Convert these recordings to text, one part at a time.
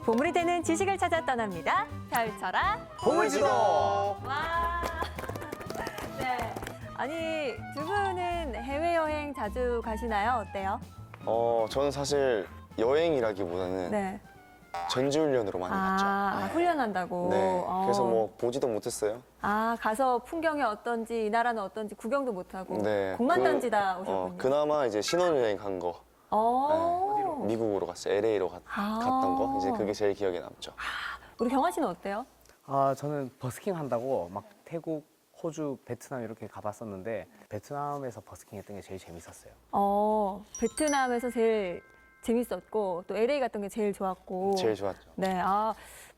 보물이 되는 지식을 찾아 떠납니다. 펼쳐라 보물지도. 와. 네. 아니 두 분은 해외여행 자주 가시나요? 어때요? 저는 사실 여행이라기보다는 네. 전지훈련으로 많이 갔죠. 네. 훈련한다고. 네. 그래서 뭐 보지도 못했어요. 가서 풍경이 어떤지, 이 나라는 어떤지 구경도 못하고 네. 공만 던지다 오셨군요. 그나마 이제 신혼여행 간 거. 네. 미국으로 갔어요. LA로 갔던 거. 이제 그게 제일 기억에 남죠. 우리 경환 씨는 어때요? 저는 버스킹 한다고 막 태국, 호주, 베트남 이렇게 가봤었는데 베트남에서 버스킹 했던 게 제일 재밌었어요. 베트남에서 제일 재밌었고 또 LA 갔던 게 제일 좋았고. 제일 좋았죠. 네,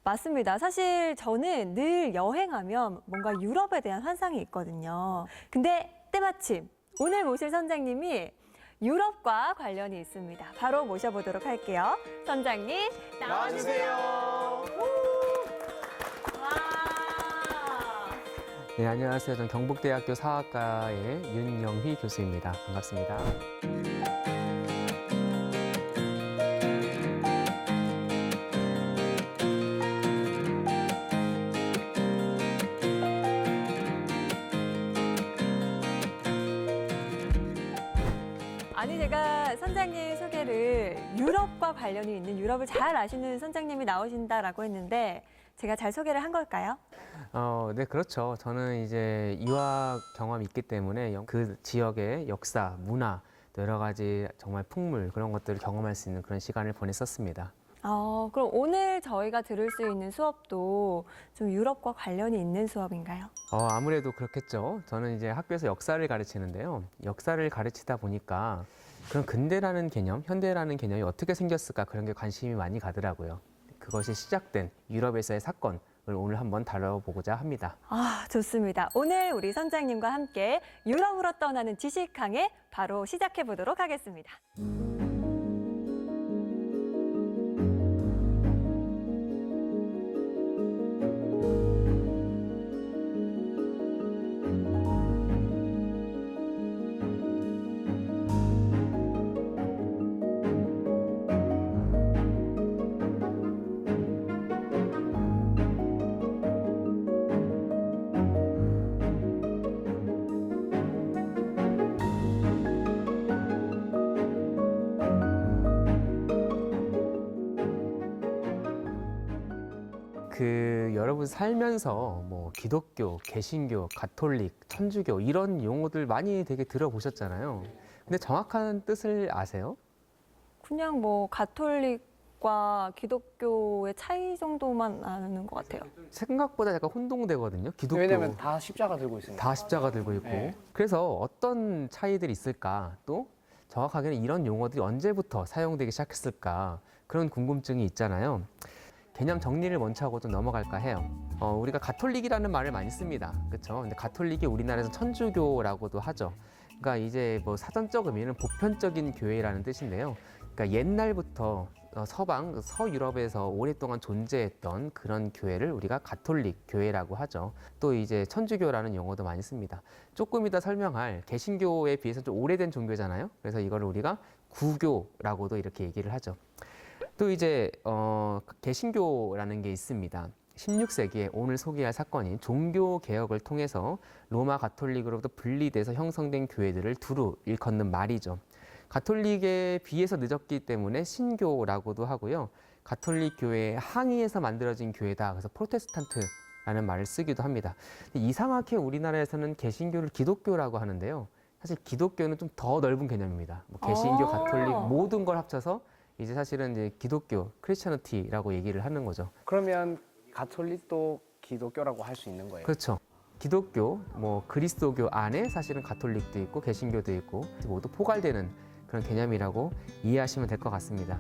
맞습니다. 사실 저는 늘 여행하면 뭔가 유럽에 대한 환상이 있거든요. 근데 때마침 오늘 모실 선장님이 유럽과 관련이 있습니다. 바로 모셔보도록 할게요. 선장님 나와주세요. 와. 네, 안녕하세요. 저는 경북대학교 사학과의 윤영휘 교수입니다. 반갑습니다. 아니 제가 선장님 소개를 유럽과 관련이 있는 유럽을 잘 아시는 선장님이 나오신다라고 했는데 제가 잘 소개를 한 걸까요? 네, 그렇죠. 저는 이제 유학 경험이 있기 때문에 그 지역의 역사, 문화, 또 여러 가지 정말 풍물 그런 것들을 경험할 수 있는 그런 시간을 보냈었습니다. 그럼 오늘 저희가 들을 수 있는 수업도 좀 유럽과 관련이 있는 수업인가요? 아무래도 그렇겠죠. 저는 이제 학교에서 역사를 가르치는데요. 역사를 가르치다 보니까 그런 근대라는 개념, 현대라는 개념이 어떻게 생겼을까 그런 게 관심이 많이 가더라고요. 그것이 시작된 유럽에서의 사건을 오늘 한번 다뤄보고자 합니다. 좋습니다. 오늘 우리 선장님과 함께 유럽으로 떠나는 지식항해 바로 시작해 보도록 하겠습니다. 여러분 살면서 뭐 기독교, 개신교, 가톨릭, 천주교 이런 용어들 많이 되게 들어보셨잖아요. 근데 정확한 뜻을 아세요? 그냥 뭐 가톨릭과 기독교의 차이 정도만 아는 것 같아요. 생각보다 약간 혼동되거든요. 기독교. 왜냐면 다 십자가 들고 있으니까. 다 십자가 들고 있고. 네. 그래서 어떤 차이들이 있을까? 또 정확하게는 이런 용어들이 언제부터 사용되기 시작했을까? 그런 궁금증이 있잖아요. 개념 정리를 먼저 하고 좀 넘어갈까 해요. 우리가 가톨릭이라는 말을 많이 씁니다. 그렇죠? 근데 가톨릭이 우리나라에서 천주교라고도 하죠. 그러니까 이제 뭐 사전적 의미는 보편적인 교회라는 뜻인데요. 그러니까 옛날부터 서방, 서유럽에서 오랫동안 존재했던 그런 교회를 우리가 가톨릭 교회라고 하죠. 또 이제 천주교라는 용어도 많이 씁니다. 조금 이따 설명할 개신교에 비해서 좀 오래된 종교잖아요. 그래서 이거를 우리가 구교라고도 이렇게 얘기를 하죠. 또 이제 개신교라는 게 있습니다. 16세기에 오늘 소개할 사건이 종교 개혁을 통해서 로마 가톨릭으로부터 분리돼서 형성된 교회들을 두루 일컫는 말이죠. 가톨릭에 비해서 늦었기 때문에 신교라고도 하고요. 가톨릭 교회에 항의해서 만들어진 교회다. 그래서 프로테스탄트라는 말을 쓰기도 합니다. 이상하게 우리나라에서는 개신교를 기독교라고 하는데요. 사실 기독교는 좀 더 넓은 개념입니다. 뭐 개신교, 가톨릭 모든 걸 합쳐서 이제 사실은 이제 기독교, 크리스천리티라고 얘기를 하는 거죠. 그러면 가톨릭도 기독교라고 할 수 있는 거예요? 그렇죠. 기독교, 뭐 그리스도교 안에 사실은 가톨릭도 있고 개신교도 있고 모두 포괄되는 그런 개념이라고 이해하시면 될 것 같습니다.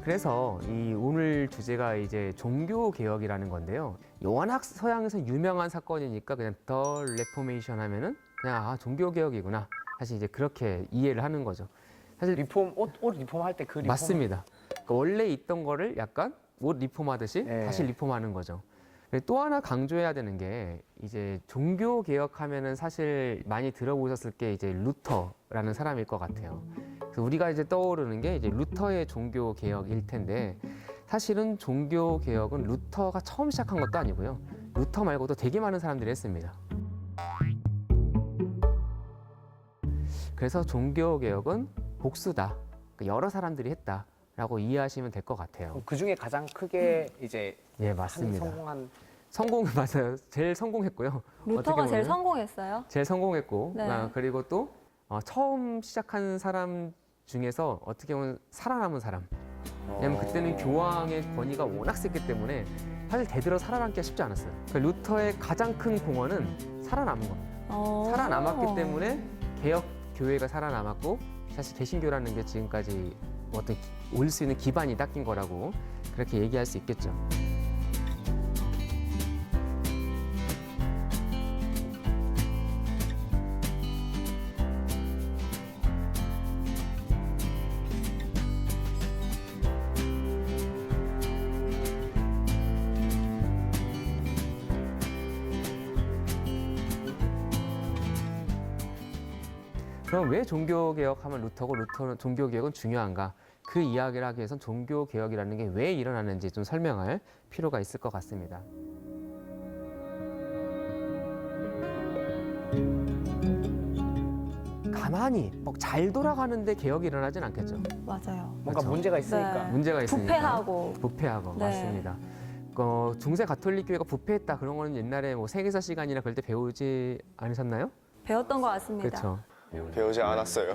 그래서 이 오늘 주제가 이제 종교 개혁이라는 건데요. 워낙 서양에서 유명한 사건이니까 그냥 더 레포메이션 하면은 그냥 종교 개혁이구나. 사실 이제 그렇게 이해를 하는 거죠. 사실 리폼 옷 리폼 할 때 그 리폼 맞습니다. 그러니까 원래 있던 거를 약간 옷 리폼하듯이 네. 다시 리폼하는 거죠. 그리고 또 하나 강조해야 되는 게 이제 종교 개혁하면은 사실 많이 들어보셨을 게 이제 루터라는 사람일 것 같아요. 그래서 우리가 이제 떠오르는 게 이제 루터의 종교 개혁일 텐데 사실은 종교 개혁은 루터가 처음 시작한 것도 아니고요. 루터 말고도 되게 많은 사람들이 했습니다. 그래서 종교 개혁은 복수다. 그러니까 여러 사람들이 했다라고 이해하시면 될 것 같아요. 그 중에 가장 크게 이제 예, 맞습니다. 성공한 성공 맞아요. 제일 성공했고요. 어떻게 루터가 제일 보면 성공했어요. 제일 성공했고 네. 그리고 또 처음 시작한 사람 중에서 어떻게 보면 살아남은 사람. 왜냐면 그때는 교황의 권위가 워낙 셌기 때문에 사실 대들어 살아남기가 쉽지 않았어요. 그러니까 루터의 가장 큰 공헌은 살아남은 겁니다. 살아남았기 때문에 개혁 교회가 살아남았고 사실 개신교라는 게 지금까지 어떤 올 수 있는 기반이 닦인 거라고 그렇게 얘기할 수 있겠죠. 그럼 왜 종교개혁하면 루터고 루터는 종교개혁은 중요한가? 그 이야기를 하기 위해선 종교개혁이라는 게 왜 일어나는지 좀 설명할 필요가 있을 것 같습니다. 가만히 잘 돌아가는데 개혁이 일어나진 않겠죠. 맞아요. 뭔가 그렇죠. 문제가 있으니까. 네. 문제가 있으니까. 부패하고. 네. 맞습니다. 중세 가톨릭 교회가 부패했다 그런 거는 옛날에 뭐 세계사 시간이나 그럴 때 배우지 않으셨나요? 배웠던 것 같습니다. 그렇죠. 배우지 않았어요.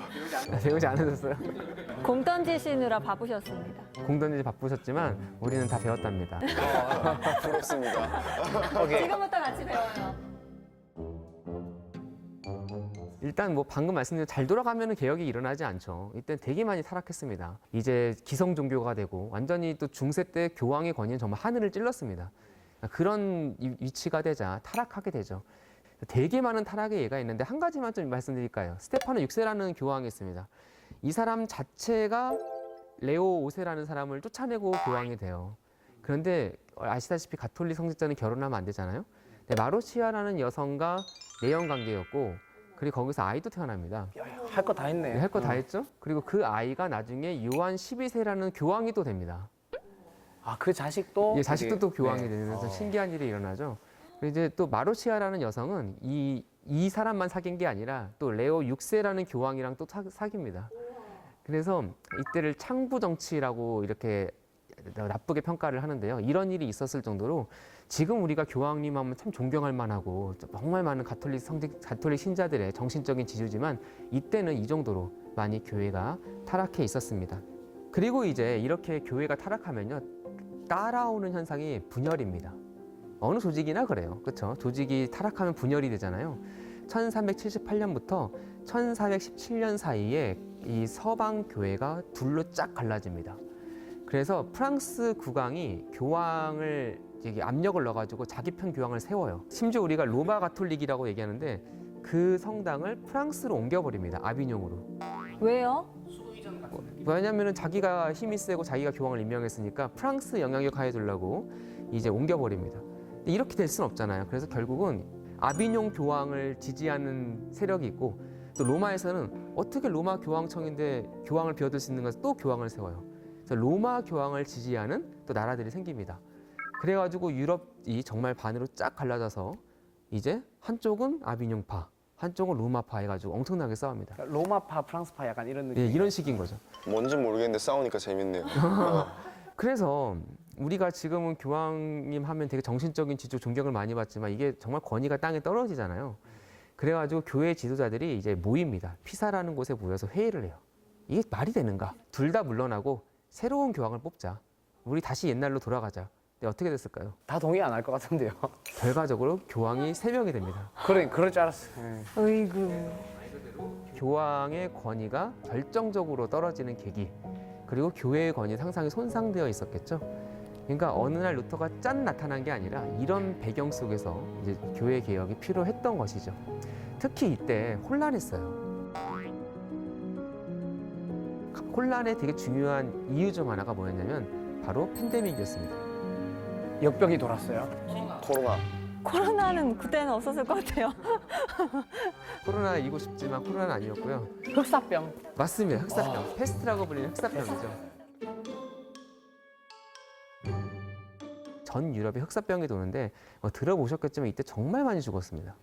배우지 않으셨어요? 공 던지시느라 바쁘셨습니다. 공 던지지 바쁘셨지만 우리는 다 배웠답니다. 부럽습니다. 지금부터 같이 배워요. 일단 뭐 방금 말씀드린 잘 돌아가면 개혁이 일어나지 않죠. 이때 되게 많이 타락했습니다. 이제 기성 종교가 되고 완전히 또 중세 때 교황의 권위는 정말 하늘을 찔렀습니다. 그런 위치가 되자 타락하게 되죠. 되게 많은 타락의 예가 있는데 한 가지만 좀 말씀드릴까요? 스테파노 6세라는 교황이 있습니다. 이 사람 자체가 레오 5세라는 사람을 쫓아내고 교황이 돼요. 그런데 아시다시피 가톨릭 성직자는 결혼하면 안 되잖아요. 마루치아라는 여성과 내연 관계였고 그리고 거기서 아이도 태어납니다. 할 거 다 했네. 할 거 다 했죠. 그리고 그 아이가 나중에 요한 12세라는 교황이 또 됩니다. 아, 그 자식도 예, 자식도 또 교황이 네. 되면서 신기한 일이 일어나죠. 이제 또 마루치아라는 여성은 이 사람만 사귄 게 아니라 또 레오 6세라는 교황이랑 또 사깁니다. 그래서 이때를 창부 정치라고 이렇게 나쁘게 평가를 하는데요. 이런 일이 있었을 정도로 지금 우리가 교황님 하면 참 존경할 만하고 정말 많은 가톨릭 신자들의 정신적인 지주지만 이때는 이 정도로 많이 교회가 타락해 있었습니다. 그리고 이제 이렇게 교회가 타락하면요. 따라오는 현상이 분열입니다. 어느 조직이나 그래요. 그렇죠? 조직이 타락하면 분열이 되잖아요. 1378년부터 1417년 사이에 이 서방 교회가 둘로 쫙 갈라집니다. 그래서 프랑스 국왕이 교황을 압력을 넣어가지고 자기 편 교황을 세워요. 심지어 우리가 로마 가톨릭이라고 얘기하는데 그 성당을 프랑스로 옮겨버립니다. 아비뇽으로. 왜요? 왜냐하면 자기가 힘이 세고 자기가 교황을 임명했으니까 프랑스 영향력 하에 두려고 이제 옮겨버립니다. 이렇게 될 수는 없잖아요. 그래서 결국은 아비뇽 교황을 지지하는 세력이 있고 또 로마에서는 어떻게 로마 교황청인데 교황을 비워둘 수 있는가 해서 또 교황을 세워요. 그래서 로마 교황을 지지하는 또 나라들이 생깁니다. 그래가지고 유럽이 정말 반으로 쫙 갈라져서 이제 한쪽은 아비뇽파, 한쪽은 로마파 해가지고 엄청나게 싸웁니다. 로마파, 프랑스파 약간 이런 느낌. 예, 이런 식인 거죠. 뭔지 모르겠는데 싸우니까 재밌네요. 그래서 우리가 지금은 교황님 하면 되게 정신적인 지주 존경을 많이 받지만 이게 정말 권위가 땅에 떨어지잖아요. 그래가지고 교회 지도자들이 이제 모입니다. 피사라는 곳에 모여서 회의를 해요. 이게 말이 되는가? 둘 다 물러나고 새로운 교황을 뽑자. 우리 다시 옛날로 돌아가자. 근데 어떻게 됐을까요? 다 동의 안 할 것 같은데요. 결과적으로 교황이 3명이 됩니다. 그럴 줄 알았어요. 네. 어이구. 교황의 권위가 결정적으로 떨어지는 계기, 그리고 교회의 권위 상당히 손상되어 있었겠죠. 그러니까 어느 날 루터가 짠 나타난 게 아니라 이런 배경 속에서 이제 교회 개혁이 필요했던 것이죠. 특히 이때 혼란했어요. 혼란의 되게 중요한 이유 중 하나가 뭐였냐면 바로 팬데믹이었습니다. 역병이 돌았어요. 코로나. 코로나는 그때는 없었을 것 같아요. 코로나이고 싶지만 코로나는 아니었고요. 흑사병. 맞습니다. 흑사병. 패스트라고 불리는 흑사병이죠. 전 유럽에 흑사병이 도는데 들어보셨겠지만 이때 정말 많이 죽었습니다.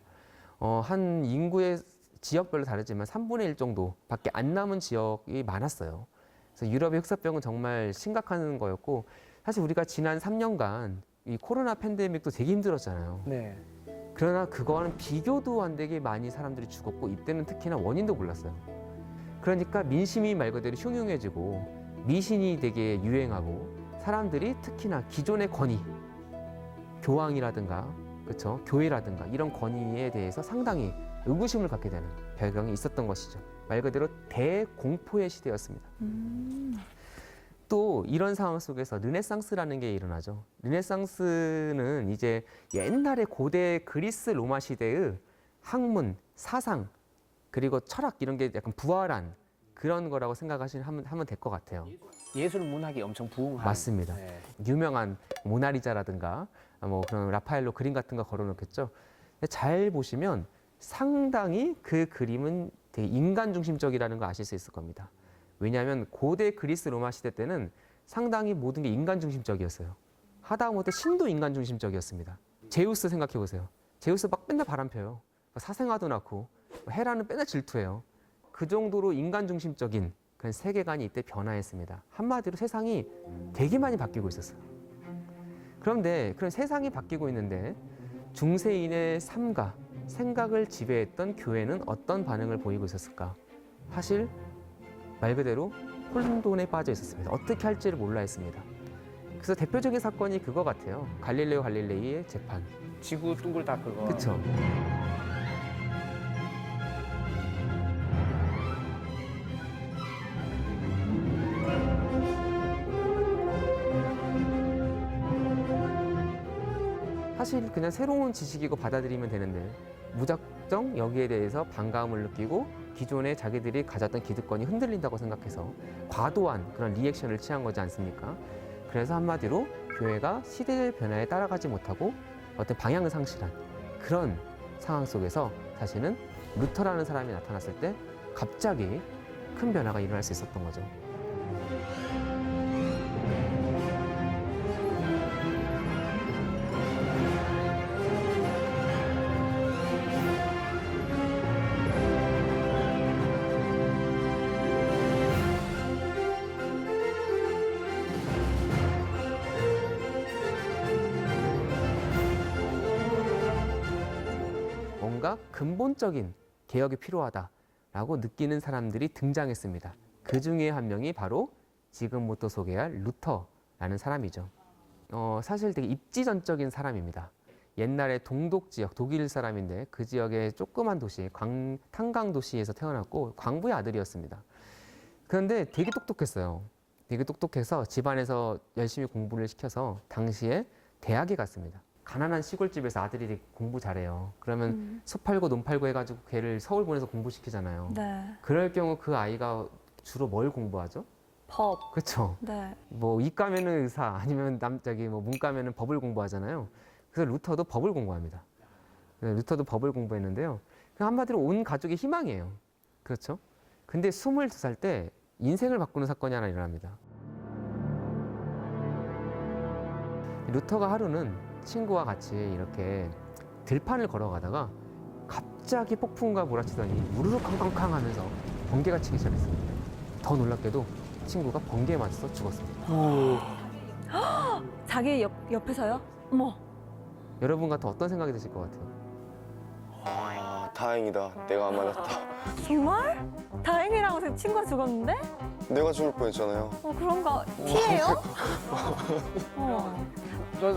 한 인구의 지역별로 다르지만 3분의 1 정도밖에 안 남은 지역이 많았어요. 그래서 유럽의 흑사병은 정말 심각한 거였고 사실 우리가 지난 3년간 이 코로나 팬데믹도 되게 힘들었잖아요. 네. 그러나 그거와는 비교도 안 되게 많이 사람들이 죽었고 이때는 특히나 원인도 몰랐어요. 그러니까 민심이 말 그대로 흉흉해지고 미신이 되게 유행하고 사람들이 특히나 기존의 권위, 교황이라든가 그렇죠, 교회라든가 이런 권위에 대해서 상당히 의구심을 갖게 되는 배경이 있었던 것이죠. 말 그대로 대공포의 시대였습니다. 또 이런 상황 속에서 르네상스라는 게 일어나죠. 르네상스는 이제 옛날의 고대 그리스 로마 시대의 학문, 사상, 그리고 철학 이런 게 약간 부활한 그런 거라고 하면 될 것 같아요. 예술 문학이 엄청 부흥한. 맞습니다. 네. 유명한 모나리자라든가 뭐 그런 라파엘로 그림 같은 거 걸어놓겠죠. 근데 잘 보시면 상당히 그 그림은 되게 인간 중심적이라는 거 아실 수 있을 겁니다. 왜냐하면 고대 그리스 로마 시대 때는 상당히 모든 게 인간 중심적이었어요. 하다못해 신도 인간 중심적이었습니다. 제우스 생각해 보세요. 제우스 막 맨날 바람 펴요. 사생아도 낳고 헤라는 맨날 질투해요. 그 정도로 인간 중심적인 그런 세계관이 이때 변화했습니다. 한마디로 세상이 되게 많이 바뀌고 있었어요. 그런데 그런 세상이 바뀌고 있는데 중세인의 삶과 생각을 지배했던 교회는 어떤 반응을 보이고 있었을까? 사실 말 그대로 혼돈에 빠져 있었습니다. 어떻게 할지를 몰라 했습니다. 그래서 대표적인 사건이 그거 같아요. 갈릴레오 갈릴레이의 재판. 지구 둥글다 그거. 그렇죠. 사실 그냥 새로운 지식이고 받아들이면 되는데 무작정 여기에 대해서 반감을 느끼고 기존에 자기들이 가졌던 기득권이 흔들린다고 생각해서 과도한 그런 리액션을 취한 거지 않습니까? 그래서 한마디로 교회가 시대의 변화에 따라가지 못하고 어떤 방향을 상실한 그런 상황 속에서 사실은 루터라는 사람이 나타났을 때 갑자기 큰 변화가 일어날 수 있었던 거죠. 뭔가 근본적인 개혁이 필요하다라고 느끼는 사람들이 등장했습니다. 그 중에 한 명이 바로 지금부터 소개할 루터라는 사람이죠. 사실 되게 입지전적인 사람입니다. 옛날에 동독 지역, 독일 사람인데 그 지역의 조그만 도시, 탄강 도시에서 태어났고 광부의 아들이었습니다. 그런데 되게 똑똑했어요. 되게 똑똑해서 집안에서 열심히 공부를 시켜서 당시에 대학에 갔습니다. 가난한 시골집에서 아들이 공부 잘해요. 그러면 소 팔고 논 팔고 해가지고 걔를 서울 보내서 공부시키잖아요. 네. 그럴 경우 그 아이가 주로 뭘 공부하죠? 법. 그렇죠. 네. 뭐 이과면은 의사 아니면 뭐 문과면은 법을 공부하잖아요. 그래서 루터도 법을 공부합니다. 네, 루터도 법을 공부했는데요. 한마디로 온 가족의 희망이에요. 그렇죠? 근데 22살 때 인생을 바꾸는 사건이 하나 일어납니다. 루터가 하루는 친구와 같이 이렇게 들판을 걸어가다가 갑자기 폭풍과 몰아치더니 우르르 쾅쾅쾅 하면서 번개가 치기 시작했습니다. 더 놀랍게도 친구가 번개에 맞아서 죽었습니다. 자기 옆에서요? 어머. 여러분 같은 어떤 생각이 드실 것 같아요? 아, 다행이다. 내가 안 맞았다. 정말? 다행이라고 해서 친구가 죽었는데? 내가 죽을 뻔했잖아요. 그런가? 피해요?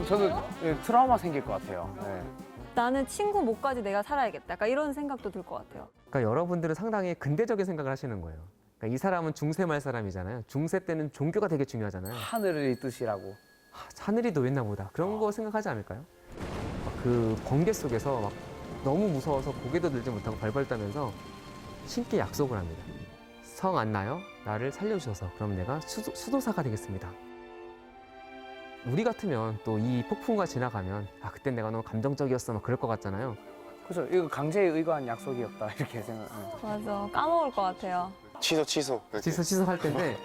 저는 트라우마 생길 것 같아요. 네. 나는 친구 목까지 내가 살아야겠다. 약간 이런 생각도 들 것 같아요. 그러니까 여러분들은 상당히 근대적인 생각을 하시는 거예요. 그러니까 이 사람은 중세말 사람이잖아요. 중세 때는 종교가 되게 중요하잖아요. 하늘의 뜻이라고. 하늘이 놓였나 보다. 그런 거 생각하지 않을까요? 그 번개 속에서 막 너무 무서워서 고개도 들지 못하고 발발 떨면서 신께 약속을 합니다. 성 안 나요? 나를 살려주셔서 그럼 내가 수도사가 되겠습니다. 우리 같으면 또 이 폭풍과 지나가면 아 그땐 내가 너무 감정적이었어 막 그럴 것 같잖아요. 그래서 이거 강제에 의거한 약속이었다 이렇게 생각. 맞아. 까먹을 것 같아요. 취소. 이렇게. 취소할 텐데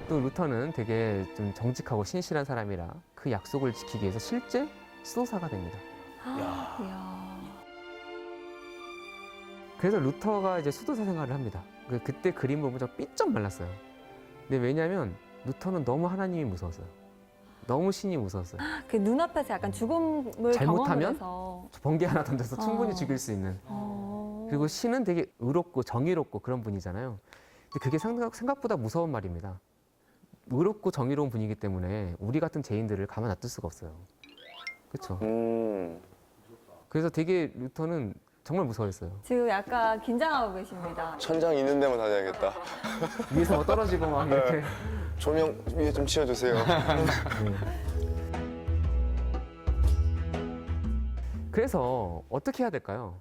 또 루터는 되게 좀 정직하고 신실한 사람이라 그 약속을 지키기 위해서 실제 수도사가 됩니다. 이야. 그래서 루터가 이제 수도사 생활을 합니다. 그때 그림을 보면 저 삐쩍 말랐어요. 근데 왜냐하면 루터는 너무 하나님이 무서웠어요. 너무 신이 무서웠어요. 그 눈앞에서 약간 죽음을 잘못하면 경험해서. 번개 하나 던져서 충분히 어. 죽일 수 있는. 어. 그리고 신은 되게 의롭고 정의롭고 그런 분이잖아요. 근데 그게 생각보다 무서운 말입니다. 의롭고 정의로운 분이기 때문에 우리 같은 죄인들을 가만 놔둘 수가 없어요. 그렇죠? 그래서 되게 루터는 정말 무서워했어요. 지금 약간 긴장하고 계십니다. 천장 있는 데만 다녀야겠다. 위에서 뭐 떨어지고 막 이렇게. 조명 위에 좀 치워주세요. 그래서 어떻게 해야 될까요?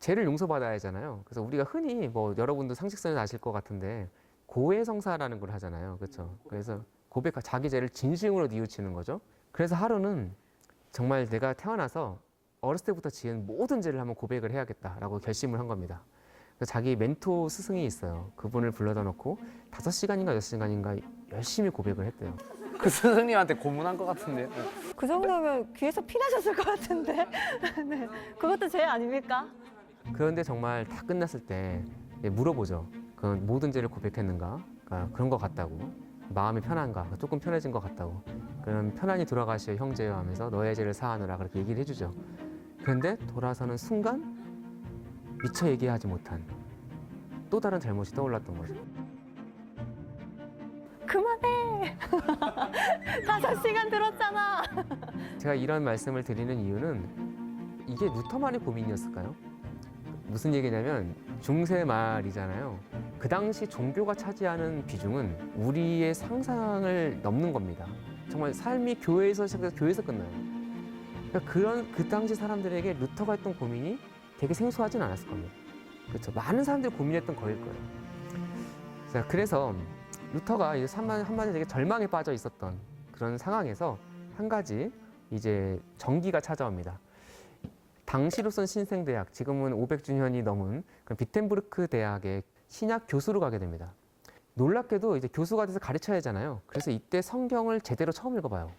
죄를 용서받아야 하잖아요. 그래서 우리가 흔히 뭐 여러분도 상식선에서 아실 것 같은데 고해성사라는 걸 하잖아요. 그렇죠? 그래서 자기 죄를 진심으로 뉘우치는 거죠. 그래서 하루는 정말 내가 태어나서 어렸을 때부터 지은 모든 죄를 한번 고백을 해야겠다라고 결심을 한 겁니다. 그래서 자기 멘토 스승이 있어요. 그분을 불러다 놓고 5시간인가 6시간인가 열심히 고백을 했대요. 그 스승님한테 고문한 것 같은데. 그 정도면 귀에서 피 나셨을 것 같은데. 네. 그것도 죄 아닙니까? 그런데 정말 다 끝났을 때 물어보죠. 그 모든 죄를 고백했는가? 그러니까 그런 것 같다고. 마음이 편한가? 조금 편해진 것 같다고. 그럼 편안히 돌아가시오 형제여 하면서 너의 죄를 사하노라 그렇게 얘기를 해주죠. 그런데 돌아서는 순간 미처 얘기하지 못한 또 다른 잘못이 떠올랐던 거죠. 그만해. 5시간 들었잖아. 제가 이런 말씀을 드리는 이유는 이게 루터만의 고민이었을까요? 무슨 얘기냐면 중세 말이잖아요. 그 당시 종교가 차지하는 비중은 우리의 상상을 넘는 겁니다. 정말 삶이 교회에서 시작해서 교회에서 끝나요. 그러니까 그 당시 사람들에게 루터가 했던 고민이 되게 생소하진 않았을 겁니다. 그렇죠? 많은 사람들이 고민했던 거일 거예요. 자, 그래서 루터가 이제 한마디로 되게 절망에 빠져 있었던 그런 상황에서 한 가지 이제 전기가 찾아옵니다. 당시로선 신생대학, 지금은 500주년이 넘은 그런 비텐부르크 대학의 신약 교수로 가게 됩니다. 놀랍게도 이제 교수가 돼서 가르쳐야 하잖아요. 그래서 이때 성경을 제대로 처음 읽어봐요.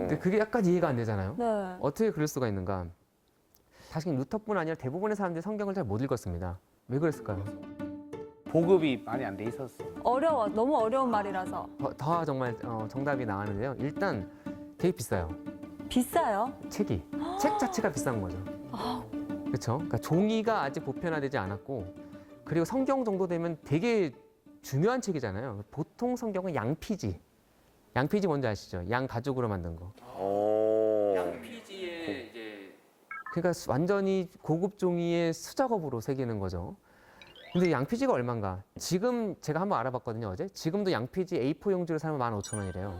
근데 그게 약간 이해가 안 되잖아요. 네. 어떻게 그럴 수가 있는가? 사실 루터뿐 아니라 대부분의 사람들이 성경을 잘 못 읽었습니다. 왜 그랬을까요? 보급이 많이 안 돼 있었어. 어려워. 너무 어려운 말이라서. 더 정말 정답이 나왔는데요. 일단 되게 비싸요. 비싸요? 책이. 책 자체가 비싼 거죠. 그렇죠? 그러니까 종이가 아직 보편화되지 않았고 그리고 성경 정도 되면 되게 중요한 책이잖아요. 보통 성경은 양피지. 양피지 뭔지 아시죠? 양 가죽으로 만든 거. 양피지에 이제 그러니까 완전히 고급 종이의 수작업으로 새기는 거죠. 근데 양피지가 얼마인가? 지금 제가 한번 알아봤거든요, 어제. 지금도 양피지 A4 용지로 사면 15,000원이래요.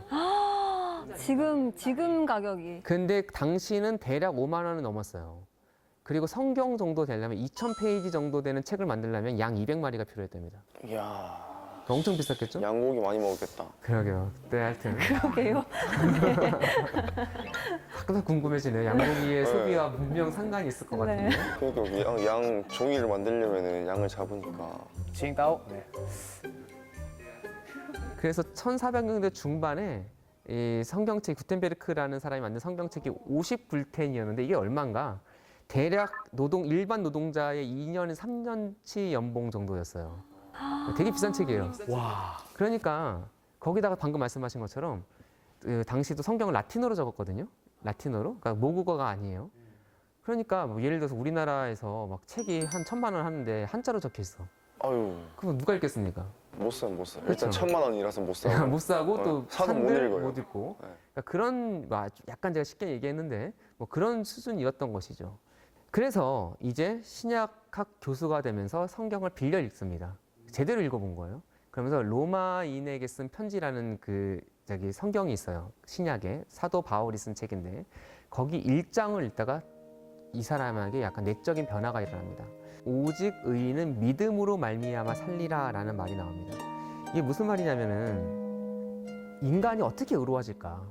지금 가격이. 근데 당시는 대략 5만 원은 넘었어요. 그리고 성경 정도 되려면 2,000페이지 정도 되는 책을 만들려면 양 200마리가 필요했답니다. 이야. 엄청 비쌌겠죠? 양고기 많이 먹었겠다. 그러게요. 네, 하여튼. 그러게요. 가끔 궁금해지네요. 양고기의 소비와 분명 상관이 있을 것 네. 같은데. 그러니까 양 종이를 만들려면 양을 잡으니까. 칭따오. 네. 그래서 1400년대 중반에 이 성경책 구텐베르크라는 사람이 만든 성경책이 50불텐이었는데 이게 얼마인가? 대략 일반 노동자의 2년, 3년치 연봉 정도였어요. 되게 비싼 책이에요. 와. 그러니까 거기다가 방금 말씀하신 것처럼 그 당시도 성경을 라틴어로 적었거든요. 라틴어로. 그러니까 모국어가 아니에요. 그러니까 뭐 예를 들어서 우리나라에서 막 책이 한 1,000만 원 하는데 한자로 적혀 있어. 아유, 그럼 누가 읽겠습니까? 못 사요. 일단 그쵸. 1,000만 원이라서 못 사요. 못 사고 또 사도 못 산들 읽어요. 못 읽고. 네. 그러니까 그런 약간 제가 쉽게 얘기했는데 뭐 그런 수준이었던 것이죠. 그래서 이제 신약학 교수가 되면서 성경을 빌려 읽습니다. 제대로 읽어본 거예요. 그러면서 로마인에게 쓴 편지라는 성경이 있어요. 신약에 사도 바울이 쓴 책인데 거기 1장을 읽다가 이 사람에게 약간 내적인 변화가 일어납니다. 오직 의인은 믿음으로 말미암아 살리라라는 말이 나옵니다. 이게 무슨 말이냐면은 인간이 어떻게 의로워질까?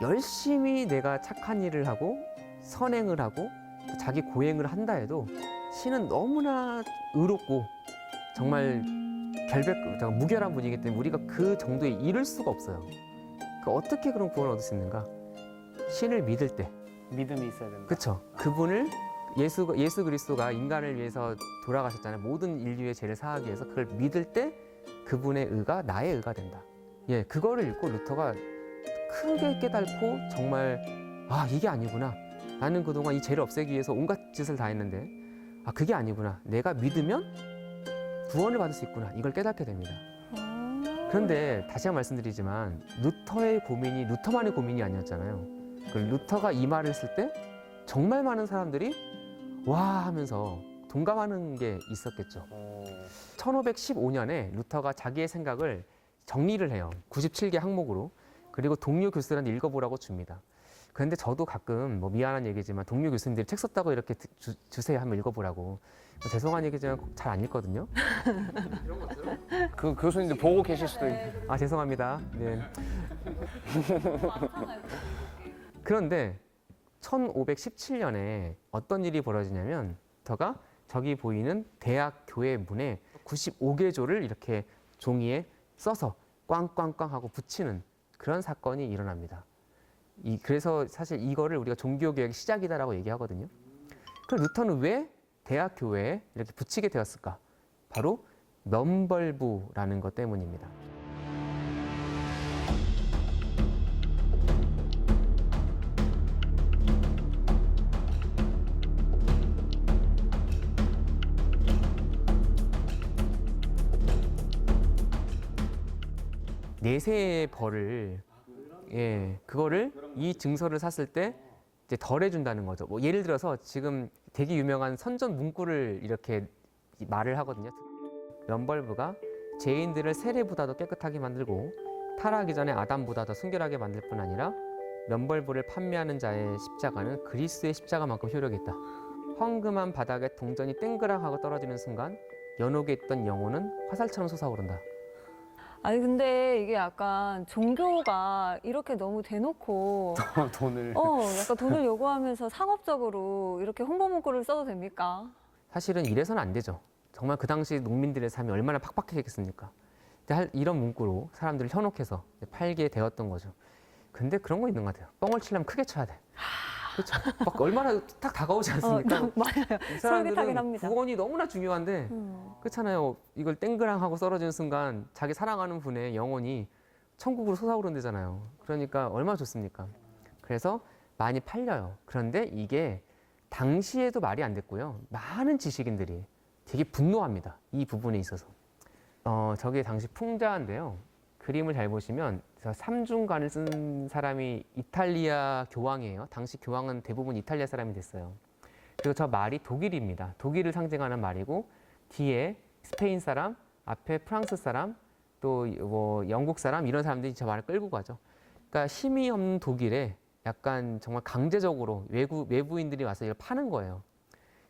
열심히 내가 착한 일을 하고 선행을 하고 자기 고행을 한다 해도 신은 너무나 의롭고 정말 무결한 분이기 때문에 우리가 그 정도에 이를 수가 없어요. 어떻게 그런 구원을 얻을 수 있는가? 신을 믿을 때, 믿음이 있어야 된다. 그렇죠. 그분을 예수 그리스도가 인간을 위해서 돌아가셨잖아요. 모든 인류의 죄를 사하기 위해서 그걸 믿을 때 그분의 의가 나의 의가 된다. 예, 그거를 읽고 루터가 크게 깨닫고 정말 이게 아니구나. 나는 그동안 이 죄를 없애기 위해서 온갖 짓을 다 했는데 그게 아니구나. 내가 믿으면 구원을 받을 수 있구나. 이걸 깨닫게 됩니다. 그런데 다시 한번 말씀드리지만 루터만의 고민이 아니었잖아요. 루터가 이 말을 했을 때 정말 많은 사람들이 와 하면서 동감하는 게 있었겠죠. 1515년에 루터가 자기의 생각을 정리를 해요. 97개 항목으로. 그리고 동료 교수들한테 읽어보라고 줍니다. 그런데 저도 가끔 미안한 얘기지만 동료 교수님들이 책 썼다고 이렇게 주세요 하면 읽어보라고. 죄송한 얘기지만 잘 안 읽거든요. 그 교수님들 보고 계실 수도 있고. 죄송합니다. 네. 그런데 1517년에 어떤 일이 벌어지냐면 루터가 저기 보이는 대학 교회 문에 95개조를 이렇게 종이에 써서 꽝꽝꽝 하고 붙이는 그런 사건이 일어납니다. 그래서 사실 이거를 우리가 종교개혁의 시작이다라고 얘기하거든요. 그럼 루터는 왜 대학 교회에 이렇게 붙이게 되었을까? 바로 면벌부라는 것 때문입니다. 내세의 벌을 그거를 이 증서를 샀을 때 이제 덜 해준다는 거죠. 예를 들어서 지금 되게 유명한 선전 문구를 이렇게 말을 하거든요. 면벌부가 죄인들을 세례보다도 깨끗하게 만들고 타락하기 전에 아담보다 더 순결하게 만들 뿐 아니라 면벌부를 판매하는 자의 십자가는 그리스도의 십자가만큼 효력이 있다. 황금한 바닥에 동전이 땡그랑하고 떨어지는 순간 연옥에 있던 영혼은 화살처럼 솟아오른다. 아니 근데 이게 약간 종교가 이렇게 너무 대놓고 돈을. 약간 돈을 요구하면서 상업적으로 이렇게 홍보 문구를 써도 됩니까? 사실은 이래서는 안 되죠. 정말 그 당시 농민들의 삶이 얼마나 팍팍했겠습니까? 이런 문구로 사람들을 현혹해서 팔게 되었던 거죠. 근데 그런 거 있는 것 같아요. 뻥을 치려면 크게 쳐야 돼. 그렇죠. 막 얼마나 딱 다가오지 않습니까? 맞아요. 이 솔깃하긴 사람들은 합니다. 구원이 너무나 중요한데 그렇잖아요. 이걸 땡그랑 하고 떨어지는 순간 자기 사랑하는 분의 영혼이 천국으로 솟아오른대잖아요. 그러니까 얼마나 좋습니까? 그래서 많이 팔려요. 그런데 이게 당시에도 말이 안 됐고요. 많은 지식인들이 되게 분노합니다. 이 부분에 있어서. 저게 당시 풍자인데요. 그림을 잘 보시면 삼중간을 쓴 사람이 이탈리아 교황이에요. 당시 교황은 대부분 이탈리아 사람이 됐어요. 그리고 저 말이 독일입니다. 독일을 상징하는 말이고 뒤에 스페인 사람, 앞에 프랑스 사람, 또 영국 사람 이런 사람들이 저 말을 끌고 가죠. 그러니까 힘이 없는 독일에 약간 정말 강제적으로 외부인들이 와서 이걸 파는 거예요.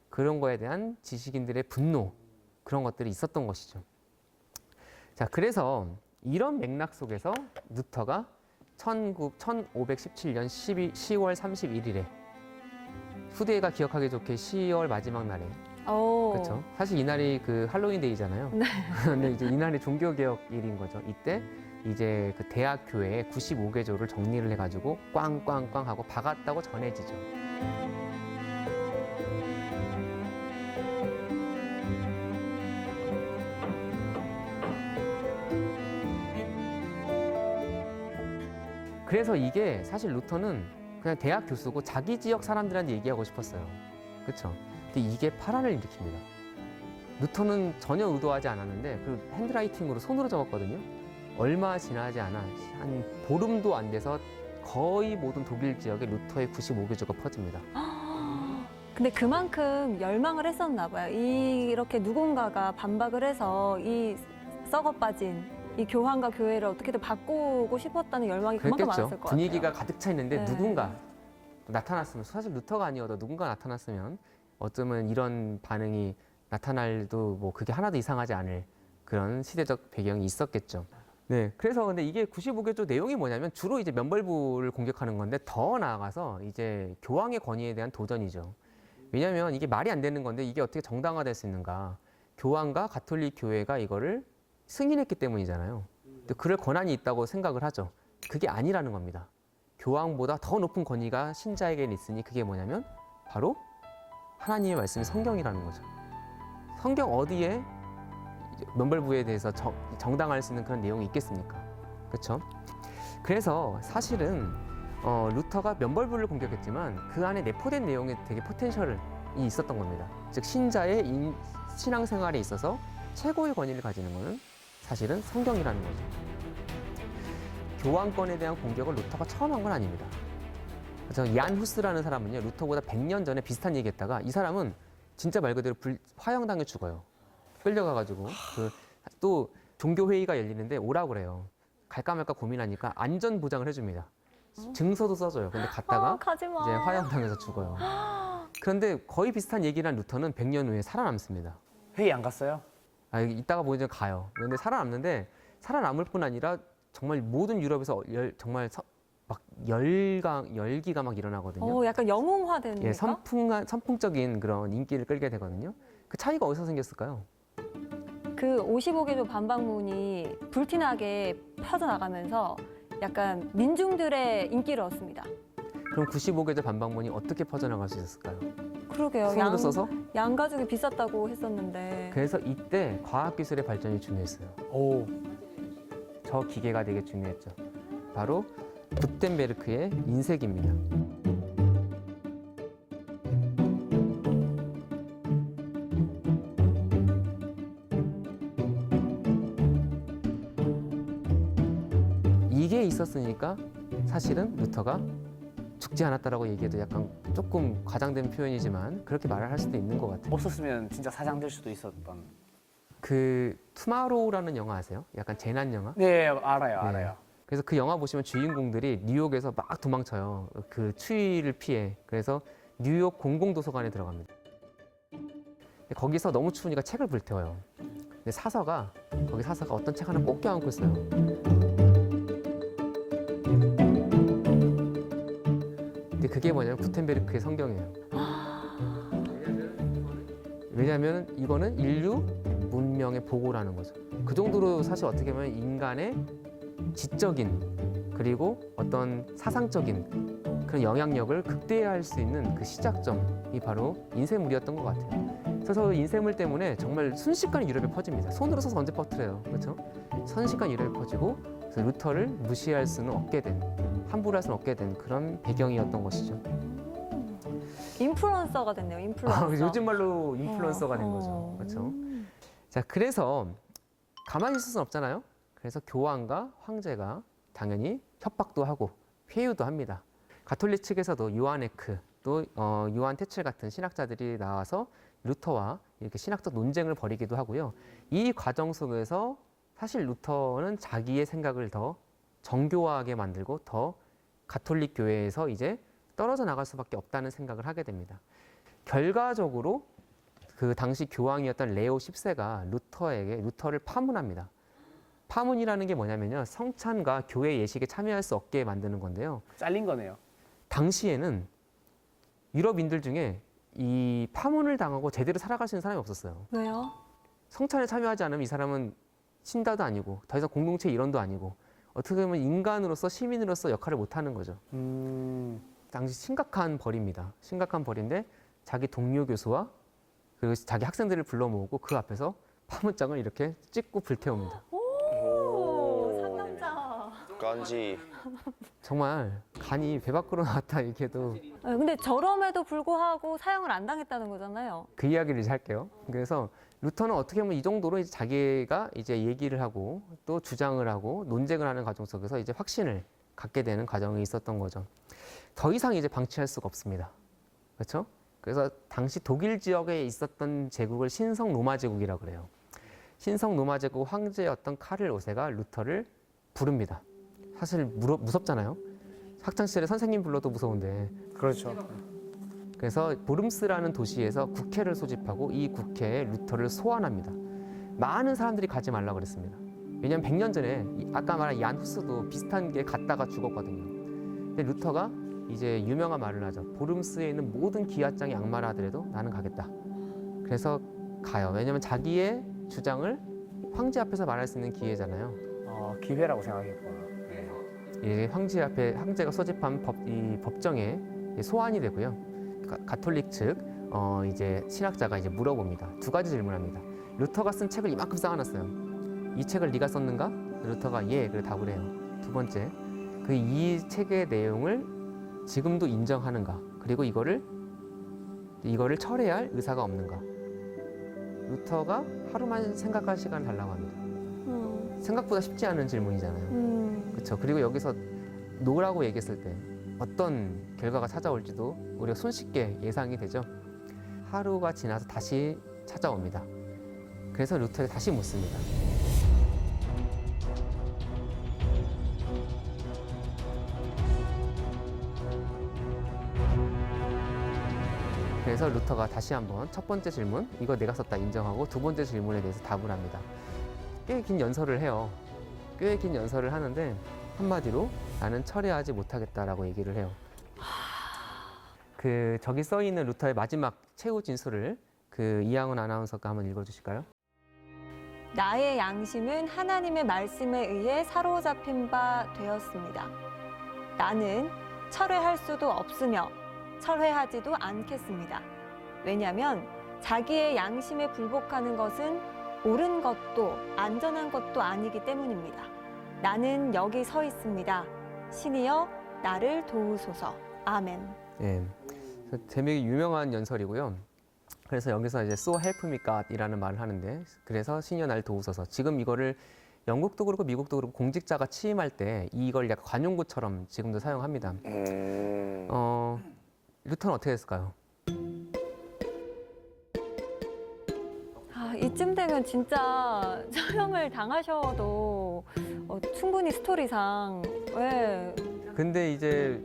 그런 거에 대한 지식인들의 분노 그런 것들이 있었던 것이죠. 자, 그래서 이런 맥락 속에서 루터가 1517년 10월 31일에 후대가 기억하기 좋게 10월 마지막 날에 그렇죠. 사실 이날이 그 할로윈데이잖아요. 네. 근데 이제 이날이 종교개혁일인 거죠. 이때 이제 그 대학 교회에 95개조를 정리를 해가지고 꽝꽝꽝 하고 박았다고 전해지죠. 그래서 이게 사실 루터는 그냥 대학 교수고 자기 지역 사람들한테 얘기하고 싶었어요. 그렇죠? 근데 이게 파란을 일으킵니다. 루터는 전혀 의도하지 않았는데 그 핸드라이팅으로 손으로 적었거든요. 얼마 지나지 않아 한 보름도 안 돼서 거의 모든 독일 지역에 루터의 95개조가 퍼집니다. 근데 그만큼 열망을 했었나 봐요. 이렇게 누군가가 반박을 해서 이 썩어 빠진 이 교황과 교회를 어떻게든 바꾸고 싶었다는 열망이 그만큼 그랬겠죠. 많았을 것 같아요. 분위기가 가득 차 있는데 네. 누군가 나타났으면 사실 루터가 아니어도 누군가 나타났으면 어쩌면 이런 반응이 나타날도 뭐 그게 하나도 이상하지 않을 그런 시대적 배경이 있었겠죠. 네, 그래서 근데 이게 95개조 내용이 뭐냐면 주로 이제 면벌부를 공격하는 건데 더 나아가서 이제 교황의 권위에 대한 도전이죠. 왜냐하면 이게 말이 안 되는 건데 이게 어떻게 정당화될 수 있는가? 교황과 가톨릭 교회가 이거를 승인했기 때문이잖아요. 또 그럴 권한이 있다고 생각을 하죠. 그게 아니라는 겁니다. 교황보다 더 높은 권위가 신자에게는 있으니 그게 뭐냐면 바로 하나님의 말씀이 성경이라는 거죠. 성경 어디에 면벌부에 대해서 정당화할 수 있는 그런 내용이 있겠습니까? 그렇죠? 그래서 사실은 루터가 면벌부를 공격했지만 그 안에 내포된 내용에 되게 포텐셜이 있었던 겁니다. 즉 신자의 신앙생활에 있어서 최고의 권위를 가지는 것은 사실은 성경이라는 거죠. 교황권에 대한 공격을 루터가 처음 한 건 아닙니다. 그래서 얀 후스라는 사람은요, 루터보다 100년 전에 비슷한 얘기했다가 이 사람은 진짜 말 그대로 화형당해 죽어요. 끌려가가지고 또 종교회의가 열리는데 오라고 그래요. 갈까 말까 고민하니까 안전 보장을 해줍니다. 증서도 써줘요. 근데 갔다가 가지마. 이제 화형당해서 죽어요. 그런데 거의 비슷한 얘기를 한 루터는 100년 후에 살아남습니다. 회의 안 갔어요? 이따가 보이면 가요. 그런데 살아남는데 살아남을 뿐 아니라 정말 모든 유럽에서 막 열기가 막 일어나거든요. 약간 영웅화된 예, 건가? 선풍적인 그런 인기를 끌게 되거든요. 그 차이가 어디서 생겼을까요? 그 55개조 반박문이 불티나게 퍼져나가면서 약간 민중들의 인기를 얻습니다. 그럼 95개조 반박문이 어떻게 퍼져나갈 수 있었을까요? 그러게요. 손으로 써서? 양가죽이 비쌌다고 했었는데. 그래서 이때 과학기술의 발전이 중요했어요. 오. 저 기계가 되게 중요했죠. 바로 구텐베르크의 인쇄기입니다. 이게 있었으니까 사실은 루터가 죽지 않았다라고 얘기해도 약간 조금 과장된 표현이지만 그렇게 말을 할 수도 있는 것 같아요. 없었으면 진짜 사장될 수도 있었던. 그 투마로우라는 영화 아세요? 약간 재난 영화? 네, 알아요. 네. 그래서 그 영화 보시면 주인공들이 뉴욕에서 막 도망쳐요. 그 추위를 피해. 그래서 뉴욕 공공도서관에 들어갑니다. 거기서 너무 추우니까 책을 불태워요. 근데 사서가 어떤 책 하나 꼭 껴안고 있어요. 근데 그게 뭐냐면 구텐베르크의 성경이에요. 왜냐하면 이거는 인류 문명의 보고라는 거죠. 그 정도로 사실 어떻게 보면 인간의 지적인 그리고 어떤 사상적인 그런 영향력을 극대화할 수 있는 그 시작점이 바로 인쇄물이었던 것 같아요. 그래서 인쇄물 때문에 정말 순식간에 유럽에 퍼집니다. 손으로 써서 언제 퍼뜨려요, 그렇죠? 순식간에 유럽에 퍼지고 그래서 루터를 무시할 수는 없게 된, 함부로 할 수는 없게 된 그런 배경이었던 것이죠. 인플루언서가 됐네요. 인플루언서. 요즘 말로 인플루언서가 된 거죠, 그렇죠? 자, 그래서 가만히 있을 수는 없잖아요. 그래서 교황과 황제가 당연히 협박도 하고 회유도 합니다. 가톨릭 측에서도 요한에크 또 요한 테첼 같은 신학자들이 나와서 루터와 이렇게 신학적 논쟁을 벌이기도 하고요. 이 과정 속에서 사실 루터는 자기의 생각을 더 정교하게 만들고 더 가톨릭 교회에서 이제 떨어져 나갈 수밖에 없다는 생각을 하게 됩니다. 결과적으로 그 당시 교황이었던 레오 10세가 루터를 파문합니다. 파문이라는 게 뭐냐면요, 성찬과 교회 예식에 참여할 수 없게 만드는 건데요. 잘린 거네요. 당시에는 유럽인들 중에 이 파문을 당하고 제대로 살아갈 수 있는 사람이 없었어요. 왜요? 성찬에 참여하지 않으면 이 사람은 신자도 아니고 더 이상 공동체 일원도 아니고 어떻게 보면 인간으로서 시민으로서 역할을 못하는 거죠. 당시 심각한 벌입니다. 심각한 벌인데 자기 동료 교수와 그리고 자기 학생들을 불러 모으고 그 앞에서 파문장을 이렇게 찍고 불태웁니다. 오, 상남자. 간지. 정말 간이 배 밖으로 나왔다 얘기해도 근데 저럼에도 불구하고 사형을 안 당했다는 거잖아요. 그 이야기를 이제 할게요. 그래서 루터는 어떻게 보면 이 정도로 이제 자기가 이제 얘기를 하고 또 주장을 하고 논쟁을 하는 과정 속에서 이제 확신을 갖게 되는 과정이 있었던 거죠. 더 이상 이제 방치할 수가 없습니다. 그렇죠? 그래서 당시 독일 지역에 있었던 제국을 신성 로마 제국이라고 그래요. 신성 로마 제국 황제였던 카를 5세가 루터를 부릅니다. 사실 무섭잖아요. 학창 시절에 선생님 불러도 무서운데. 그렇죠. 그래서 보름스라는 도시에서 국회를 소집하고 이 국회에 루터를 소환합니다. 많은 사람들이 가지 말라 그랬습니다. 왜냐하면 100년 전에 아까 말한 얀 후스도 비슷한 게 갔다가 죽었거든요. 근데 루터가 이제 유명한 말을 하죠. 보름스에 있는 모든 기와장이 악마라 하더라도 나는 가겠다. 그래서 가요. 왜냐하면 자기의 주장을 황제 앞에서 말할 수 있는 기회잖아요. 기회라고 생각했구나. 네. 이 황제 앞에 황제가 소집한 이 법정에 소환이 되고요. 가톨릭 측 이제 신학자가 이제 물어봅니다. 두 가지 질문합니다. 루터가 쓴 책을 이만큼 쌓아놨어요. 이 책을 네가 썼는가? 루터가 예, 그래 답을 해요. 두 번째, 그 이 책의 내용을 지금도 인정하는가? 그리고 이거를 철회할 의사가 없는가? 루터가 하루만 생각할 시간을 달라고 합니다. 생각보다 쉽지 않은 질문이잖아요. 그렇죠. 그리고 여기서 노라고 얘기했을 때 어떤 결과가 찾아올지도 우리가 손쉽게 예상이 되죠. 하루가 지나서 다시 찾아옵니다. 그래서 루터에 다시 묻습니다. 그래서 루터가 다시 한번 첫 번째 질문, 이거 내가 썼다 인정하고 두 번째 질문에 대해서 답을 합니다. 꽤 긴 연설을 해요. 꽤 긴 연설을 하는데 한마디로 나는 철회하지 못하겠다라고 얘기를 해요. 그 저기 써 있는 루터의 마지막 최후 진술을 그 이양훈 아나운서가 한번 읽어주실까요? 나의 양심은 하나님의 말씀에 의해 사로잡힌 바 되었습니다. 나는 철회할 수도 없으며 철회하지도 않겠습니다. 왜냐하면 자기의 양심에 불복하는 것은 옳은 것도 안전한 것도 아니기 때문입니다. 나는 여기 서 있습니다. 신이여 나를 도우소서. 아멘. 예, 제목이 유명한 연설이고요. 그래서 여기서 이제 So help me God이라는 말을 하는데, 그래서 신이여 날 도우소서. 지금 이거를 영국도 그렇고 미국도 그렇고 공직자가 취임할 때 이걸 약간 관용구처럼 지금도 사용합니다. 루터는 어떻게 됐을까요? 이쯤 되면 진짜 처형을 당하셔도 충분히 스토리상 근데 이제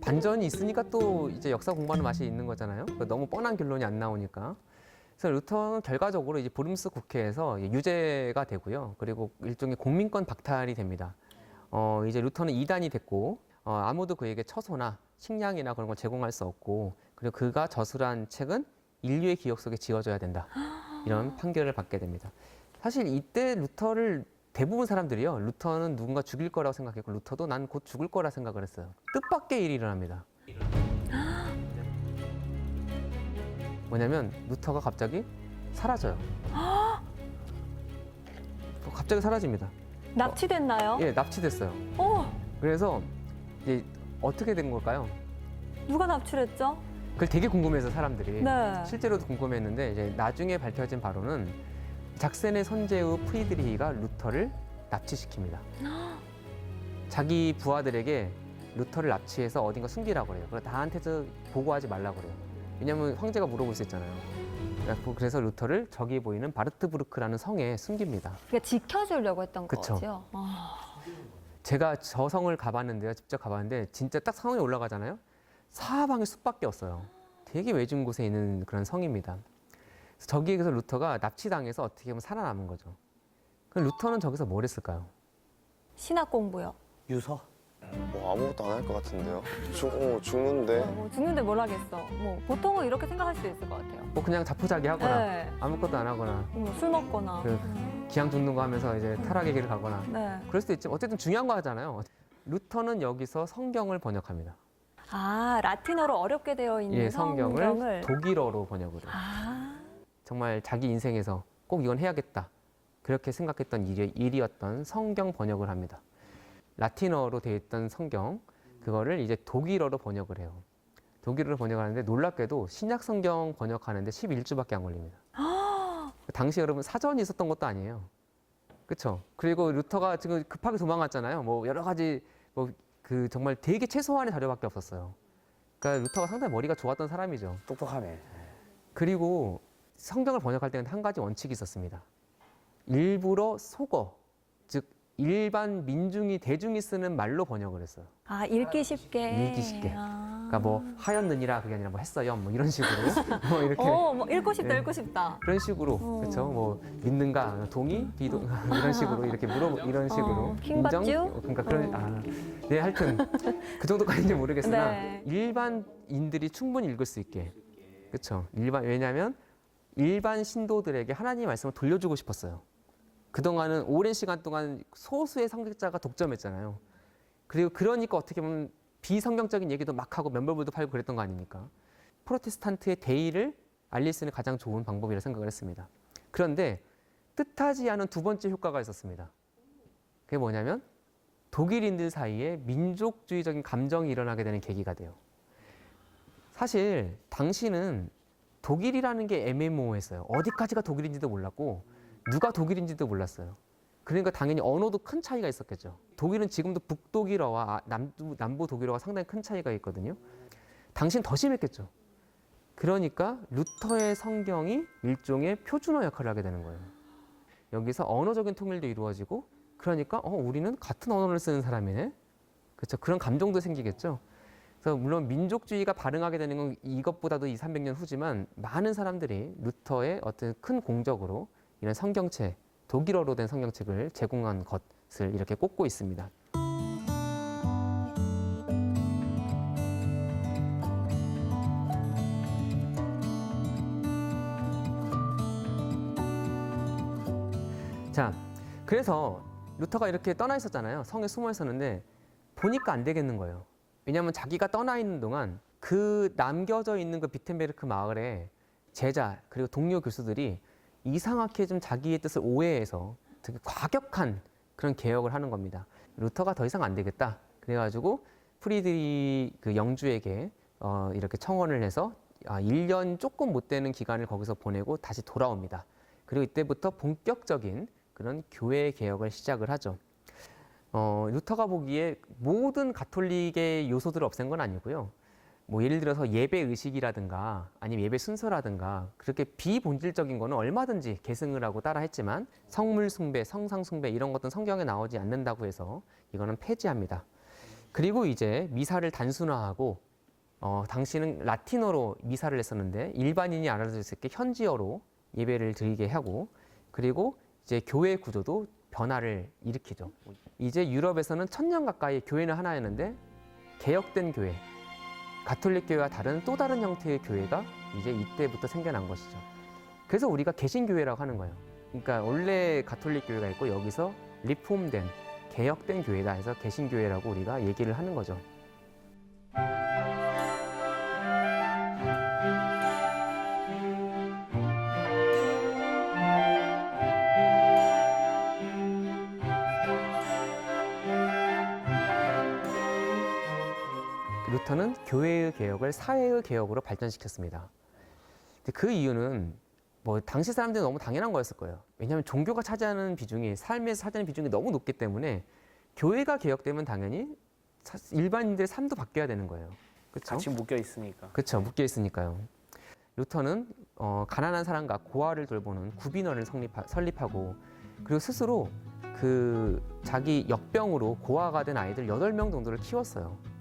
반전이 있으니까 또 이제 역사 공부하는 맛이 있는 거잖아요. 너무 뻔한 결론이 안 나오니까. 그래서 루터는 결과적으로 이제 보름스 국회에서 유죄가 되고요. 그리고 일종의 공민권 박탈이 됩니다. 이제 루터는 이단이 됐고 아무도 그에게 처소나 식량이나 그런 걸 제공할 수 없고, 그리고 그가 저술한 책은 인류의 기억 속에 지워져야 된다. 이런 판결을 받게 됩니다. 사실 이때 루터를 대부분 사람들이요, 루터는 누군가 죽일 거라고 생각했고, 루터도 난 곧 죽을 거라 생각을 했어요. 뜻밖의 일이 일어납니다. 뭐냐면 루터가 갑자기 사라져요. 갑자기 사라집니다. 납치됐나요? 예, 납치됐어요. 그래서 이제 어떻게 된 걸까요? 누가 납치를 했죠? 그걸 되게 궁금해서 사람들이 네. 실제로도 궁금했는데, 이제 나중에 밝혀진 바로는 작센의 선제후 프리드리히가 루터를 납치시킵니다. 자기 부하들에게 루터를 납치해서 어딘가 숨기라고 그래요. 그래서 나한테도 보고하지 말라고 그래요. 왜냐하면 황제가 물어볼 수 있잖아요. 그래서 루터를 저기 보이는 바르트부르크라는 성에 숨깁니다. 그러니까 지켜주려고 했던 그쵸. 거죠. 제가 저 성을 가봤는데요. 직접 가봤는데 진짜 딱 성에 올라가잖아요. 사방에 숲밖에 없어요. 되게 외진 곳에 있는 그런 성입니다. 그래서 저기에서 루터가 납치당해서 어떻게 보면 살아남은 거죠. 그럼 루터는 저기서 뭘 했을까요? 신학 공부요. 유서? 아무것도 안 할 것 같은데요. 죽는데. 뭐 죽는데 뭘 하겠어. 뭐 보통은 이렇게 생각할 수도 있을 것 같아요. 뭐 그냥 자포자기 하거나 네. 아무것도 안 하거나 술 먹거나. 그 기양 죽는 거 하면서 이제 타락의 길을 가거나 네. 그럴 수도 있지만 어쨌든 중요한 거 하잖아요. 루터는 여기서 성경을 번역합니다. 라틴어로 어렵게 되어 있는 예, 성경을 독일어로 번역을 해요. 정말 자기 인생에서 꼭 이건 해야겠다. 그렇게 생각했던 일이었던 성경 번역을 합니다. 라틴어로 되어 있던 성경, 그거를 이제 독일어로 번역을 해요. 독일어로 번역하는데 놀랍게도 신약 성경 번역하는데 11주밖에 안 걸립니다. 당시 여러분 사전이 있었던 것도 아니에요. 그렇죠? 그리고 루터가 지금 급하게 도망갔잖아요. 뭐 여러 가지 그 정말 되게 최소한의 자료밖에 없었어요. 그러니까 루터가 상당히 머리가 좋았던 사람이죠. 똑똑하네. 그리고 성경을 번역할 때는 한 가지 원칙이 있었습니다. 일부러 속어, 즉 일반 민중이 대중이 쓰는 말로 번역을 했어요. 아, 읽기 쉽게. 읽기 쉽게. 아. 그러니까 뭐 하였느니라 그게 아니라 뭐 했어요. 뭐 이런 식으로 뭐 이렇게 뭐 읽고 싶다, 네. 읽고 싶다. 그런 식으로 그렇죠. 뭐 믿는가 동의 비동 이런 식으로 이렇게 이런 식으로 킹받쥬? 그러니까 그런 네 하여튼 그 정도까지는 모르겠으나 네. 일반인들이 충분히 읽을 수 있게 그렇죠. 왜냐하면 일반 신도들에게 하나님의 말씀을 돌려주고 싶었어요. 그동안은 오랜 시간 동안 소수의 성직자가 독점했잖아요. 그리고 그러니까 어떻게 보면 비성경적인 얘기도 막 하고 면벌부도 팔고 그랬던 거 아닙니까? 프로테스탄트의 대의를 알릴 수 있는 가장 좋은 방법이라 생각을 했습니다. 그런데 뜻하지 않은 두 번째 효과가 있었습니다. 그게 뭐냐면 독일인들 사이에 민족주의적인 감정이 일어나게 되는 계기가 돼요. 사실 당시는 독일이라는 게 애매모호했어요. 어디까지가 독일인지도 몰랐고 누가 독일인지도 몰랐어요. 그러니까 당연히 언어도 큰 차이가 있었겠죠. 독일은 지금도 북독일어와 남부 독일어가 상당히 큰 차이가 있거든요. 당시는 더 심했겠죠. 그러니까 루터의 성경이 일종의 표준어 역할을 하게 되는 거예요. 여기서 언어적인 통일도 이루어지고 그러니까 우리는 같은 언어를 쓰는 사람이네. 그렇죠. 그런 감정도 생기겠죠. 그래서 물론 민족주의가 발흥하게 되는 건 이것보다도 200~300년 후지만 많은 사람들이 루터의 어떤 큰 공적으로 이런 성경책, 독일어로 된 성경책을 제공한 것을 이렇게 꼽고 있습니다. 자, 그래서 루터가 이렇게 떠나 있었잖아요. 성에 숨어 있었는데 보니까 안 되겠는 거예요. 왜냐하면 자기가 떠나 있는 동안 그 남겨져 있는 그 비텐베르크 마을에 제자 그리고 동료 교수들이 이상하게 좀 자기의 뜻을 오해해서 되게 과격한 그런 개혁을 하는 겁니다. 루터가 더 이상 안 되겠다. 그래가지고 프리드리 그 영주에게 이렇게 청원을 해서 1년 조금 못 되는 기간을 거기서 보내고 다시 돌아옵니다. 그리고 이때부터 본격적인 그런 교회 개혁을 시작을 하죠. 루터가 보기에 모든 가톨릭의 요소들을 없앤 건 아니고요. 뭐 예를 들어서 예배 의식이라든가 아니면 예배 순서라든가 그렇게 비본질적인 거는 얼마든지 계승을 하고 따라 했지만 성물 숭배, 성상 숭배 이런 것들은 성경에 나오지 않는다고 해서 이거는 폐지합니다. 그리고 이제 미사를 단순화하고 당시는 라틴어로 미사를 했었는데 일반인이 알아들 수 있게 현지어로 예배를 드리게 하고 그리고 이제 교회 구조도 변화를 일으키죠. 이제 유럽에서는 1000년 가까이 교회는 하나였는데 개혁된 교회 가톨릭 교회와 다른 또 다른 형태의 교회가 이제 이때부터 생겨난 것이죠. 그래서 우리가 개신교회라고 하는 거예요. 그러니까 원래 가톨릭 교회가 있고 여기서 리폼된, 개혁된 교회다 해서 개신교회라고 우리가 얘기를 하는 거죠. 루터는 교회의 개혁을 사회의 개혁으로 발전시켰습니다. 근데 그 이유는 뭐 당시 사람들은 너무 당연한 거였을 거예요. 왜냐하면 종교가 차지하는 비중이 삶에서 차지하는 비중이 너무 높기 때문에 교회가 개혁되면 당연히 일반인들의 삶도 바뀌어야 되는 거예요. 그렇죠? 같이 묶여 있으니까. 그렇죠. 묶여 있으니까요. 루터는 가난한 사람과 고아를 돌보는 구빈원을 설립하고 그리고 스스로 그 자기 역병으로 고아가 된 아이들 8명 정도를 키웠어요.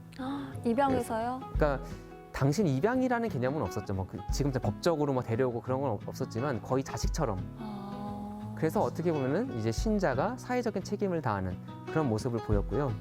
입양해서요? 그러니까 당신 입양이라는 개념은 없었죠. 뭐 지금 법적으로 뭐 데려오고 그런 건 없었지만 거의 자식처럼. 그래서 어떻게 보면은 이제 신자가 사회적인 책임을 다하는 그런 모습을 보였고요.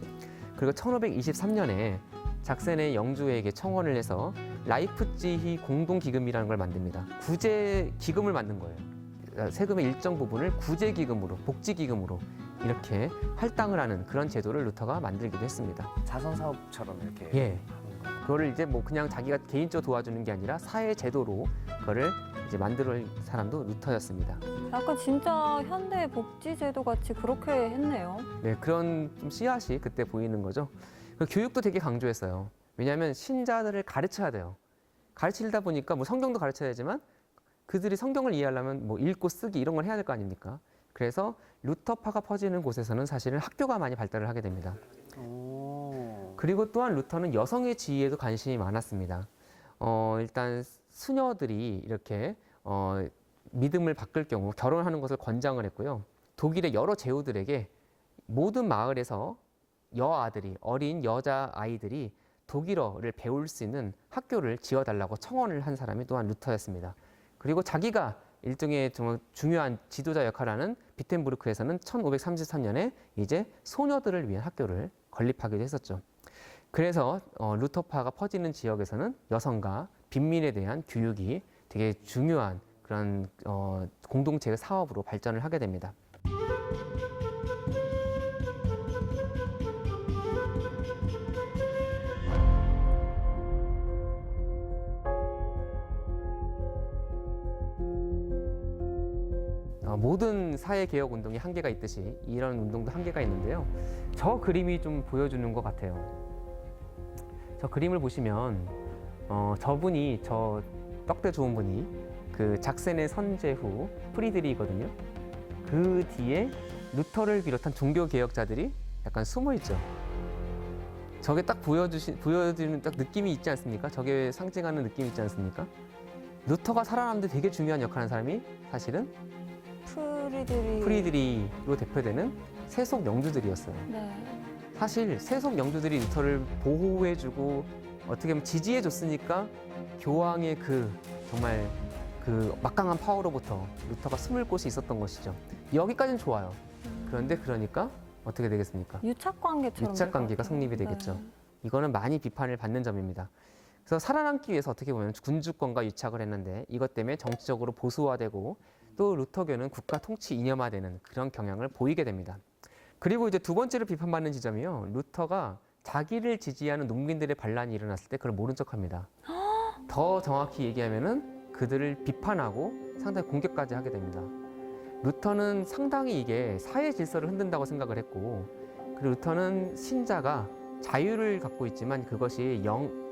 그리고 1523년에 작센의 영주에게 청원을 해서 라이프치히 공동기금이라는 걸 만듭니다. 구제 기금을 만든 거예요. 세금의 일정 부분을 구제 기금으로, 복지 기금으로 이렇게 할당을 하는 그런 제도를 루터가 만들기도 했습니다. 자선 사업처럼 이렇게 예. 하는 거예요. 그거를 이제 뭐 그냥 자기가 개인적으로 도와주는 게 아니라 사회 제도로 그거를 이제 만들 사람도 루터였습니다. 약간 진짜 현대 복지제도 같이 그렇게 했네요. 네, 그런 좀 씨앗이 그때 보이는 거죠. 그리고 교육도 되게 강조했어요. 왜냐하면 신자들을 가르쳐야 돼요. 가르치다 보니까 뭐 성경도 가르쳐야 되지만 그들이 성경을 이해하려면 뭐 읽고 쓰기 이런 걸 해야 될 거 아닙니까? 그래서 루터파가 퍼지는 곳에서는 사실은 학교가 많이 발달을 하게 됩니다. 그리고 또한 루터는 여성의 지위에도 관심이 많았습니다. 일단 수녀들이 이렇게 믿음을 바꿀 경우 결혼하는 것을 권장을 했고요. 독일의 여러 제후들에게 모든 마을에서 여아들이, 어린 여자 아이들이 독일어를 배울 수 있는 학교를 지어달라고 청원을 한 사람이 또한 루터였습니다. 그리고 자기가 일종의 정말 중요한 지도자 역할을 하는 비텐부르크에서는 1533년에 이제 소녀들을 위한 학교를 건립하기도 했었죠. 그래서 루터파가 퍼지는 지역에서는 여성과 빈민에 대한 교육이 되게 중요한 그런 공동체의 사업으로 발전을 하게 됩니다. 모든 사회개혁 운동이 한계가 있듯이 이런 운동도 한계가 있는데요. 저 그림이 좀 보여주는 것 같아요. 저 그림을 보시면 저분이, 저 떡대 좋은 분이 그 작센의 선제후 프리드리히거든요. 그 뒤에 루터를 비롯한 종교개혁자들이 약간 숨어 있죠. 저게 딱 보여주는 딱 느낌이 있지 않습니까? 저게 상징하는 느낌이 있지 않습니까? 루터가 살아남는데 되게 중요한 역할을 하는 사람이 사실은 프리드리히로 대표되는 세속 영주들이었어요. 네. 사실 세속 영주들이 루터를 보호해주고 어떻게 보면 지지해줬으니까 교황의 정말 그 막강한 파워로부터 루터가 숨을 곳이 있었던 것이죠. 여기까지는 좋아요. 그런데 그러니까 어떻게 되겠습니까? 유착관계처럼. 유착관계가 성립이 되겠죠. 네. 이거는 많이 비판을 받는 점입니다. 그래서 살아남기 위해서 어떻게 보면 군주권과 유착을 했는데 이것 때문에 정치적으로 보수화되고 또 루터교는 국가 통치 이념화되는 그런 경향을 보이게 됩니다. 그리고 이제 두 번째로 비판받는 지점이요. 루터가 자기를 지지하는 농민들의 반란이 일어났을 때 그걸 모른 척합니다. 더 정확히 얘기하면은 그들을 비판하고 상당히 공격까지 하게 됩니다. 루터는 상당히 이게 사회 질서를 흔든다고 생각을 했고, 그리고 루터는 신자가 자유를 갖고 있지만 그것이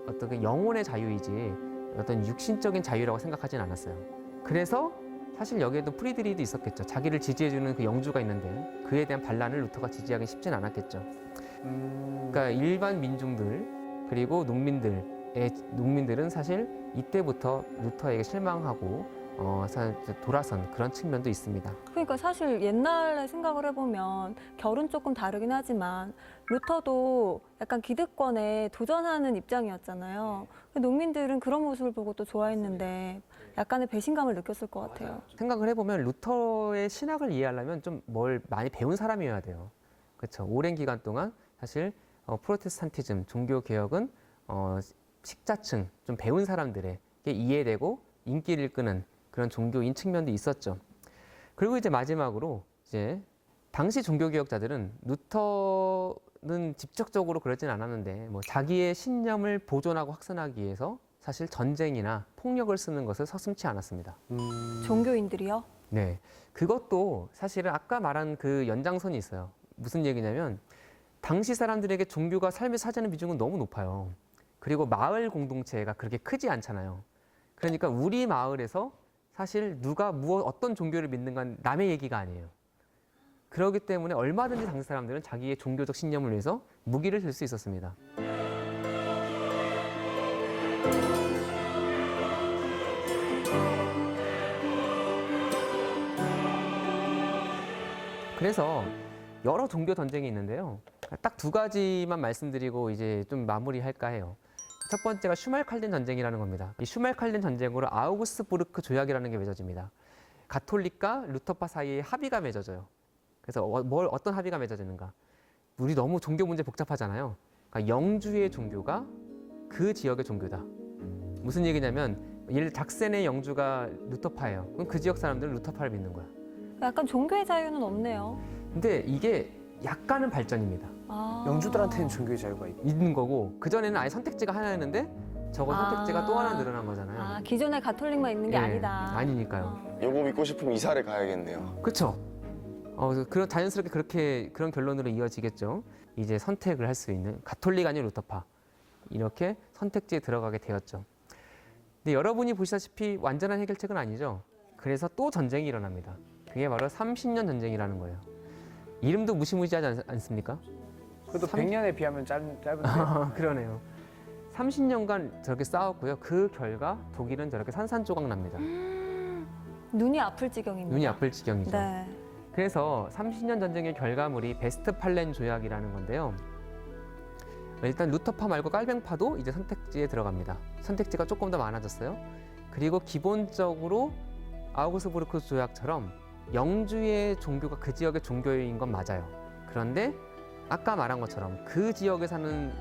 어떤 영혼의 자유이지 어떤 육신적인 자유라고 생각하진 않았어요. 그래서 사실 여기에도 프리드리히도 있었겠죠. 자기를 지지해주는 그 영주가 있는데 그에 대한 반란을 루터가 지지하기 쉽진 않았겠죠. 그러니까 일반 민중들 그리고 농민들은 사실 이때부터 루터에게 실망하고 돌아선 그런 측면도 있습니다. 그러니까 사실 옛날에 생각을 해보면 결은 조금 다르긴 하지만 루터도 약간 기득권에 도전하는 입장이었잖아요. 농민들은 그런 모습을 보고 또 좋아했는데 약간의 배신감을 느꼈을 것 같아요. 생각을 해보면 루터의 신학을 이해하려면 좀 뭘 많이 배운 사람이어야 돼요. 그렇죠. 오랜 기간 동안 사실 프로테스탄티즘, 종교개혁은 식자층, 좀 배운 사람들에게 이해되고 인기를 끄는 그런 종교인 측면도 있었죠. 그리고 이제 마지막으로 이제 당시 종교개혁자들은 루터는 직접적으로 그러진 않았는데 자기의 신념을 보존하고 확산하기 위해서 사실 전쟁이나 폭력을 쓰는 것을 서슴지 않았습니다. 종교인들이요? 네, 그것도 사실은 아까 말한 그 연장선이 있어요. 무슨 얘기냐면 당시 사람들에게 종교가 삶에서 차지하는 비중은 너무 높아요. 그리고 마을 공동체가 그렇게 크지 않잖아요. 그러니까 우리 마을에서 사실 누가 어떤 종교를 믿는 건 남의 얘기가 아니에요. 그렇기 때문에 얼마든지 당시 사람들은 자기의 종교적 신념을 위해서 무기를 들 수 있었습니다. 그래서 여러 종교 전쟁이 있는데요. 딱 두 가지만 말씀드리고 이제 좀 마무리할까 해요. 첫 번째가 슈말칼덴 전쟁이라는 겁니다. 이 슈말칼덴 전쟁으로 아우구스부르크 조약이라는 게 맺어집니다. 가톨릭과 루터파 사이에 합의가 맺어져요. 그래서 어떤 합의가 맺어지는가? 우리 너무 종교 문제 복잡하잖아요. 그러니까 영주의 종교가 그 지역의 종교다. 무슨 얘기냐면 작센의 영주가 루터파예요. 그럼 그 지역 사람들은 루터파를 믿는 거야. 약간 종교의 자유는 없네요. 근데 이게 약간은 발전입니다. 영주들한테는 종교의 자유가 있는 거고 그전에는 아예 선택지가 하나였는데 저거 선택지가 또 하나 늘어난 거잖아요. 기존에 가톨릭만 있는 게 예, 아니다. 아니니까요. 요거 믿고 싶으면 이사를 가야겠네요. 그렇죠. 그런 자연스럽게 그런 결론으로 이어지겠죠. 이제 선택을 할 수 있는 가톨릭 아닌 루터파 이렇게 선택지에 들어가게 되었죠. 근데 여러분이 보시다시피 완전한 해결책은 아니죠. 그래서 또 전쟁이 일어납니다. 그게 바로 30년 전쟁이라는 거예요. 이름도 무시무시하지 않습니까? 그래도 100년에 비하면 짧은데. 그러네요. 30년간 저렇게 싸웠고요. 그 결과 독일은 저렇게 산산조각 납니다. 눈이 아플 지경입니다. 눈이 아플 지경이죠. 네. 그래서 30년 전쟁의 결과물이 베스트팔렌 조약이라는 건데요. 일단 루터파 말고 깔뱅파도 이제 선택지에 들어갑니다. 선택지가 조금 더 많아졌어요. 그리고 기본적으로 아우그스부르크 조약처럼 영주의 종교가 그 지역의 종교인 건 맞아요. 그런데 아까 말한 것처럼 그 지역에 사는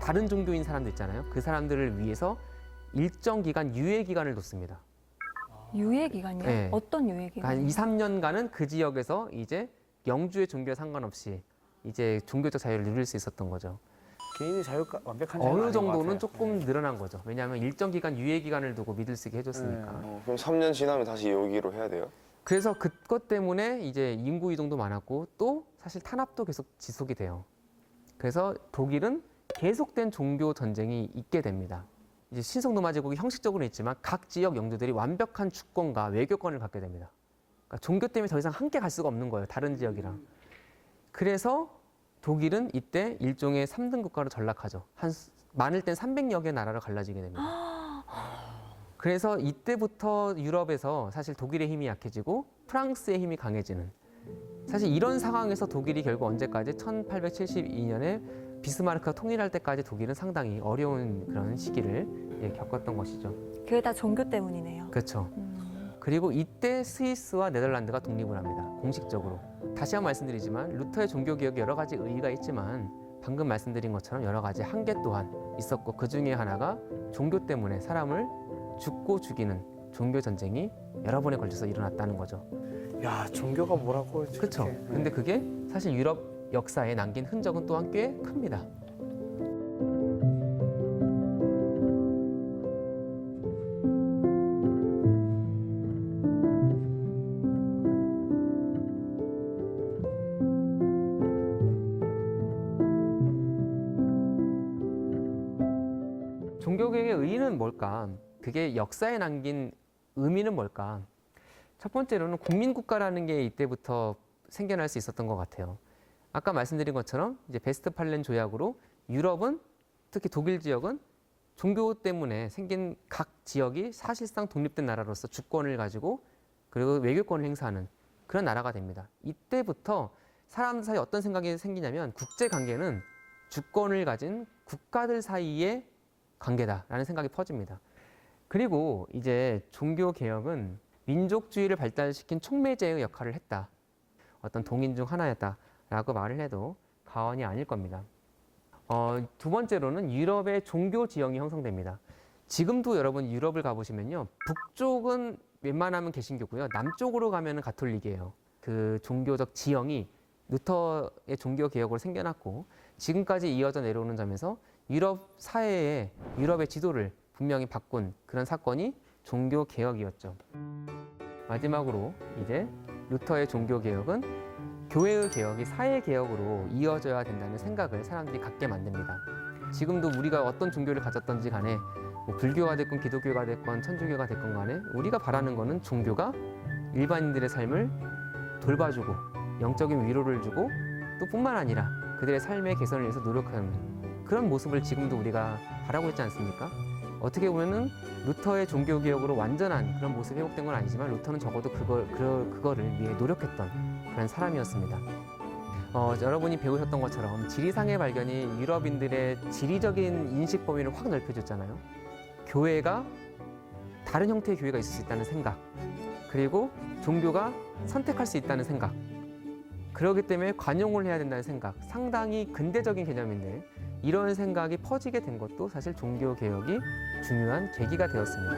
다른 종교인 사람들 있잖아요. 그 사람들을 위해서 일정 기간 유예 기간을 뒀습니다. 유예 기간이요? 네. 어떤 유예 기간? 한 2, 3년간은 그 지역에서 이제 영주의 종교에 상관없이 이제 종교적 자유를 누릴 수 있었던 거죠. 개인의 자유가 완벽한 자유는 어느 아닌 것 정도는 같아요. 조금 늘어난 거죠. 왜냐하면 일정 기간 유예 기간을 두고 믿을 수 있게 해줬으니까. 그럼 3년 지나면 다시 여기로 해야 돼요? 그래서 그것 때문에 이제 인구 이동도 많았고 또 사실 탄압도 계속 지속이 돼요. 그래서 독일은 계속된 종교 전쟁이 있게 됩니다. 이제 신성 노마 제국이 형식적으로는 있지만 각 지역 영주들이 완벽한 주권과 외교권을 갖게 됩니다. 그러니까 종교 때문에 더 이상 함께 갈 수가 없는 거예요. 다른 지역이랑. 그래서 독일은 이때 일종의 3등 국가로 전락하죠. 한 많을 땐 300여 개 나라로 갈라지게 됩니다. 그래서 이때부터 유럽에서 사실 독일의 힘이 약해지고 프랑스의 힘이 강해지는, 사실 이런 상황에서 독일이 결국 언제까지 1872년에 비스마르크가 통일할 때까지 독일은 상당히 어려운 그런 시기를 겪었던 것이죠. 그게 다 종교 때문이네요. 그렇죠. 그리고 이때 스위스와 네덜란드가 독립을 합니다. 공식적으로. 다시 한번 말씀드리지만 루터의 종교개혁에 여러 가지 의의가 있지만 방금 말씀드린 것처럼 여러 가지 한계 또한 있었고, 그 중에 하나가 종교 때문에 사람을 죽고 죽이는 종교 전쟁이 여러 번에 걸쳐서 일어났다는 거죠. 야, 종교가 뭐라고 저렇게. 그렇죠. 근데 그게 사실 유럽 역사에 남긴 흔적은 또한 꽤 큽니다. 종교개혁의 의의는 뭘까? 그게 역사에 남긴 의미는 뭘까? 첫 번째로는 국민국가라는 게 이때부터 생겨날 수 있었던 것 같아요. 아까 말씀드린 것처럼 이제 베스트팔렌 조약으로 유럽은, 특히 독일 지역은 종교 때문에 생긴 각 지역이 사실상 독립된 나라로서 주권을 가지고 그리고 외교권을 행사하는 그런 나라가 됩니다. 이때부터 사람들 사이에 어떤 생각이 생기냐면 국제관계는 주권을 가진 국가들 사이의 관계다라는 생각이 퍼집니다. 그리고 이제 종교개혁은 민족주의를 발달시킨 촉매제의 역할을 했다. 어떤 동인 중 하나였다라고 말을 해도 과언이 아닐 겁니다. 두 번째로는 유럽의 종교 지형이 형성됩니다. 지금도 여러분 유럽을 가보시면요. 북쪽은 웬만하면 개신교고요. 남쪽으로 가면 가톨릭이에요. 그 종교적 지형이 루터의 종교개혁으로 생겨났고 지금까지 이어져 내려오는 점에서 유럽 사회의 유럽의 지도를 분명히 바꾼 그런 사건이 종교개혁이었죠. 마지막으로 이제 루터의 종교개혁은 교회의 개혁이 사회개혁으로 이어져야 된다는 생각을 사람들이 갖게 만듭니다. 지금도 우리가 어떤 종교를 가졌던지 간에 뭐 불교가 됐건 기독교가 됐건 천주교가 됐건 간에 우리가 바라는 거는 종교가 일반인들의 삶을 돌봐주고 영적인 위로를 주고 또 뿐만 아니라 그들의 삶의 개선을 위해서 노력하는 그런 모습을 지금도 우리가 바라고 있지 않습니까? 어떻게 보면은 루터의 종교개혁으로 완전한 그런 모습이 회복된 건 아니지만 루터는 적어도 그거를 위해 노력했던 그런 사람이었습니다. 여러분이 배우셨던 것처럼 지리상의 발견이 유럽인들의 지리적인 인식 범위를 확 넓혀줬잖아요. 교회가 다른 형태의 교회가 있을 수 있다는 생각, 그리고 종교가 선택할 수 있다는 생각, 그렇기 때문에 관용을 해야 된다는 생각, 상당히 근대적인 개념인데 이런 생각이 퍼지게 된 것도 사실 종교개혁이 중요한 계기가 되었습니다.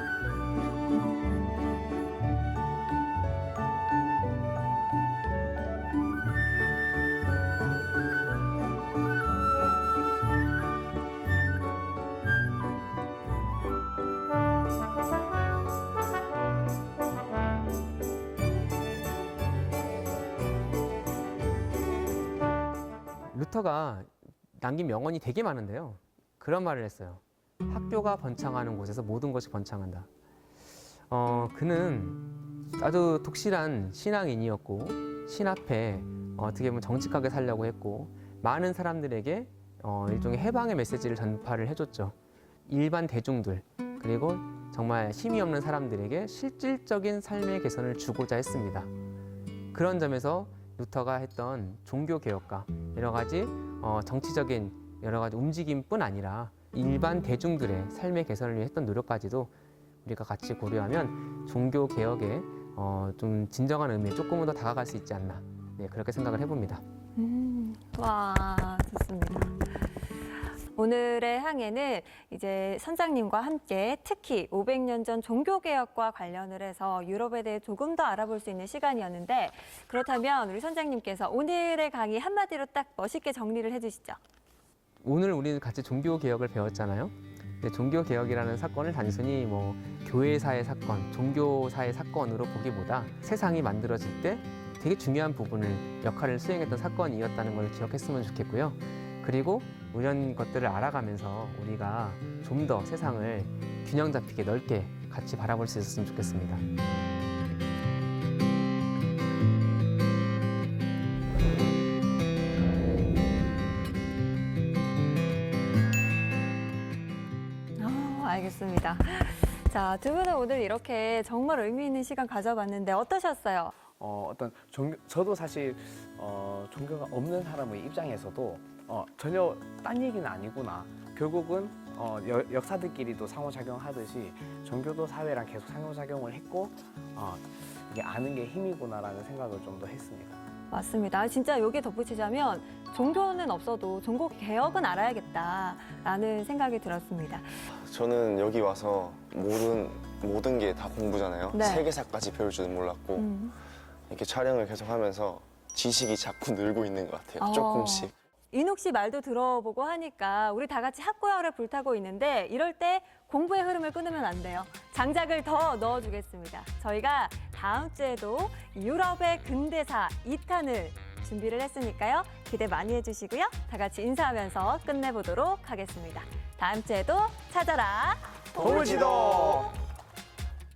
루터가 남긴 명언이 되게 많은데요. 그런 말을 했어요. 학교가 번창하는 곳에서 모든 것이 번창한다. 그는 아주 독실한 신앙인이었고 신 앞에 어떻게 보면 정직하게 살려고 했고 많은 사람들에게 일종의 해방의 메시지를 전파를 해줬죠. 일반 대중들 그리고 정말 힘이 없는 사람들에게 실질적인 삶의 개선을 주고자 했습니다. 그런 점에서 루터가 했던 종교 개혁과 여러 가지 정치적인 여러 가지 움직임뿐 아니라 일반 대중들의 삶의 개선을 위해 했던 노력까지도 우리가 같이 고려하면 종교 개혁에 좀 진정한 의미에 조금은 더 다가갈 수 있지 않나, 네, 그렇게 생각을 해봅니다. 와, 좋습니다. 오늘의 항해는 이제 선장님과 함께 특히 500년 전 종교개혁과 관련을 해서 유럽에 대해 조금 더 알아볼 수 있는 시간이었는데, 그렇다면 우리 선장님께서 오늘의 강의 한마디로 딱 멋있게 정리를 해주시죠. 오늘 우리는 같이 종교 개혁을 배웠잖아요. 근데 종교 개혁이라는 사건을 단순히 뭐 교회사의 사건, 종교사의 사건으로 보기보다 세상이 만들어질 때 되게 중요한 부분을 역할을 수행했던 사건이었다는 걸 기억했으면 좋겠고요. 그리고 이런 것들을 알아가면서 우리가 좀 더 세상을 균형 잡히게 넓게 같이 바라볼 수 있었으면 좋겠습니다. 알겠습니다. 자, 두 분은 오늘 이렇게 정말 의미 있는 시간 가져봤는데 어떠셨어요? 어떤 저도 사실 종교가 없는 사람의 입장에서도 전혀 딴 얘기는 아니구나. 결국은 역사들끼리도 상호작용하듯이 종교도 사회랑 계속 상호작용을 했고 이게 아는 게 힘이구나라는 생각을 좀 더 했습니다. 맞습니다. 진짜 여기에 덧붙이자면 종교는 없어도 종교 개혁은 알아야겠다라는 생각이 들었습니다. 저는 여기 와서 모든 게 다 공부잖아요. 네. 세계사까지 배울 줄은 몰랐고 이렇게 촬영을 계속하면서 지식이 자꾸 늘고 있는 것 같아요. 조금씩. 인욱 씨 말도 들어보고 하니까 우리 다 같이 학구열에 불타고 있는데 이럴 때 공부의 흐름을 끊으면 안 돼요. 장작을 더 넣어주겠습니다. 저희가 다음 주에도 유럽의 근대사 2탄을 준비를 했으니까요. 기대 많이 해주시고요. 다 같이 인사하면서 끝내보도록 하겠습니다. 다음 주에도 찾아라 도무지도!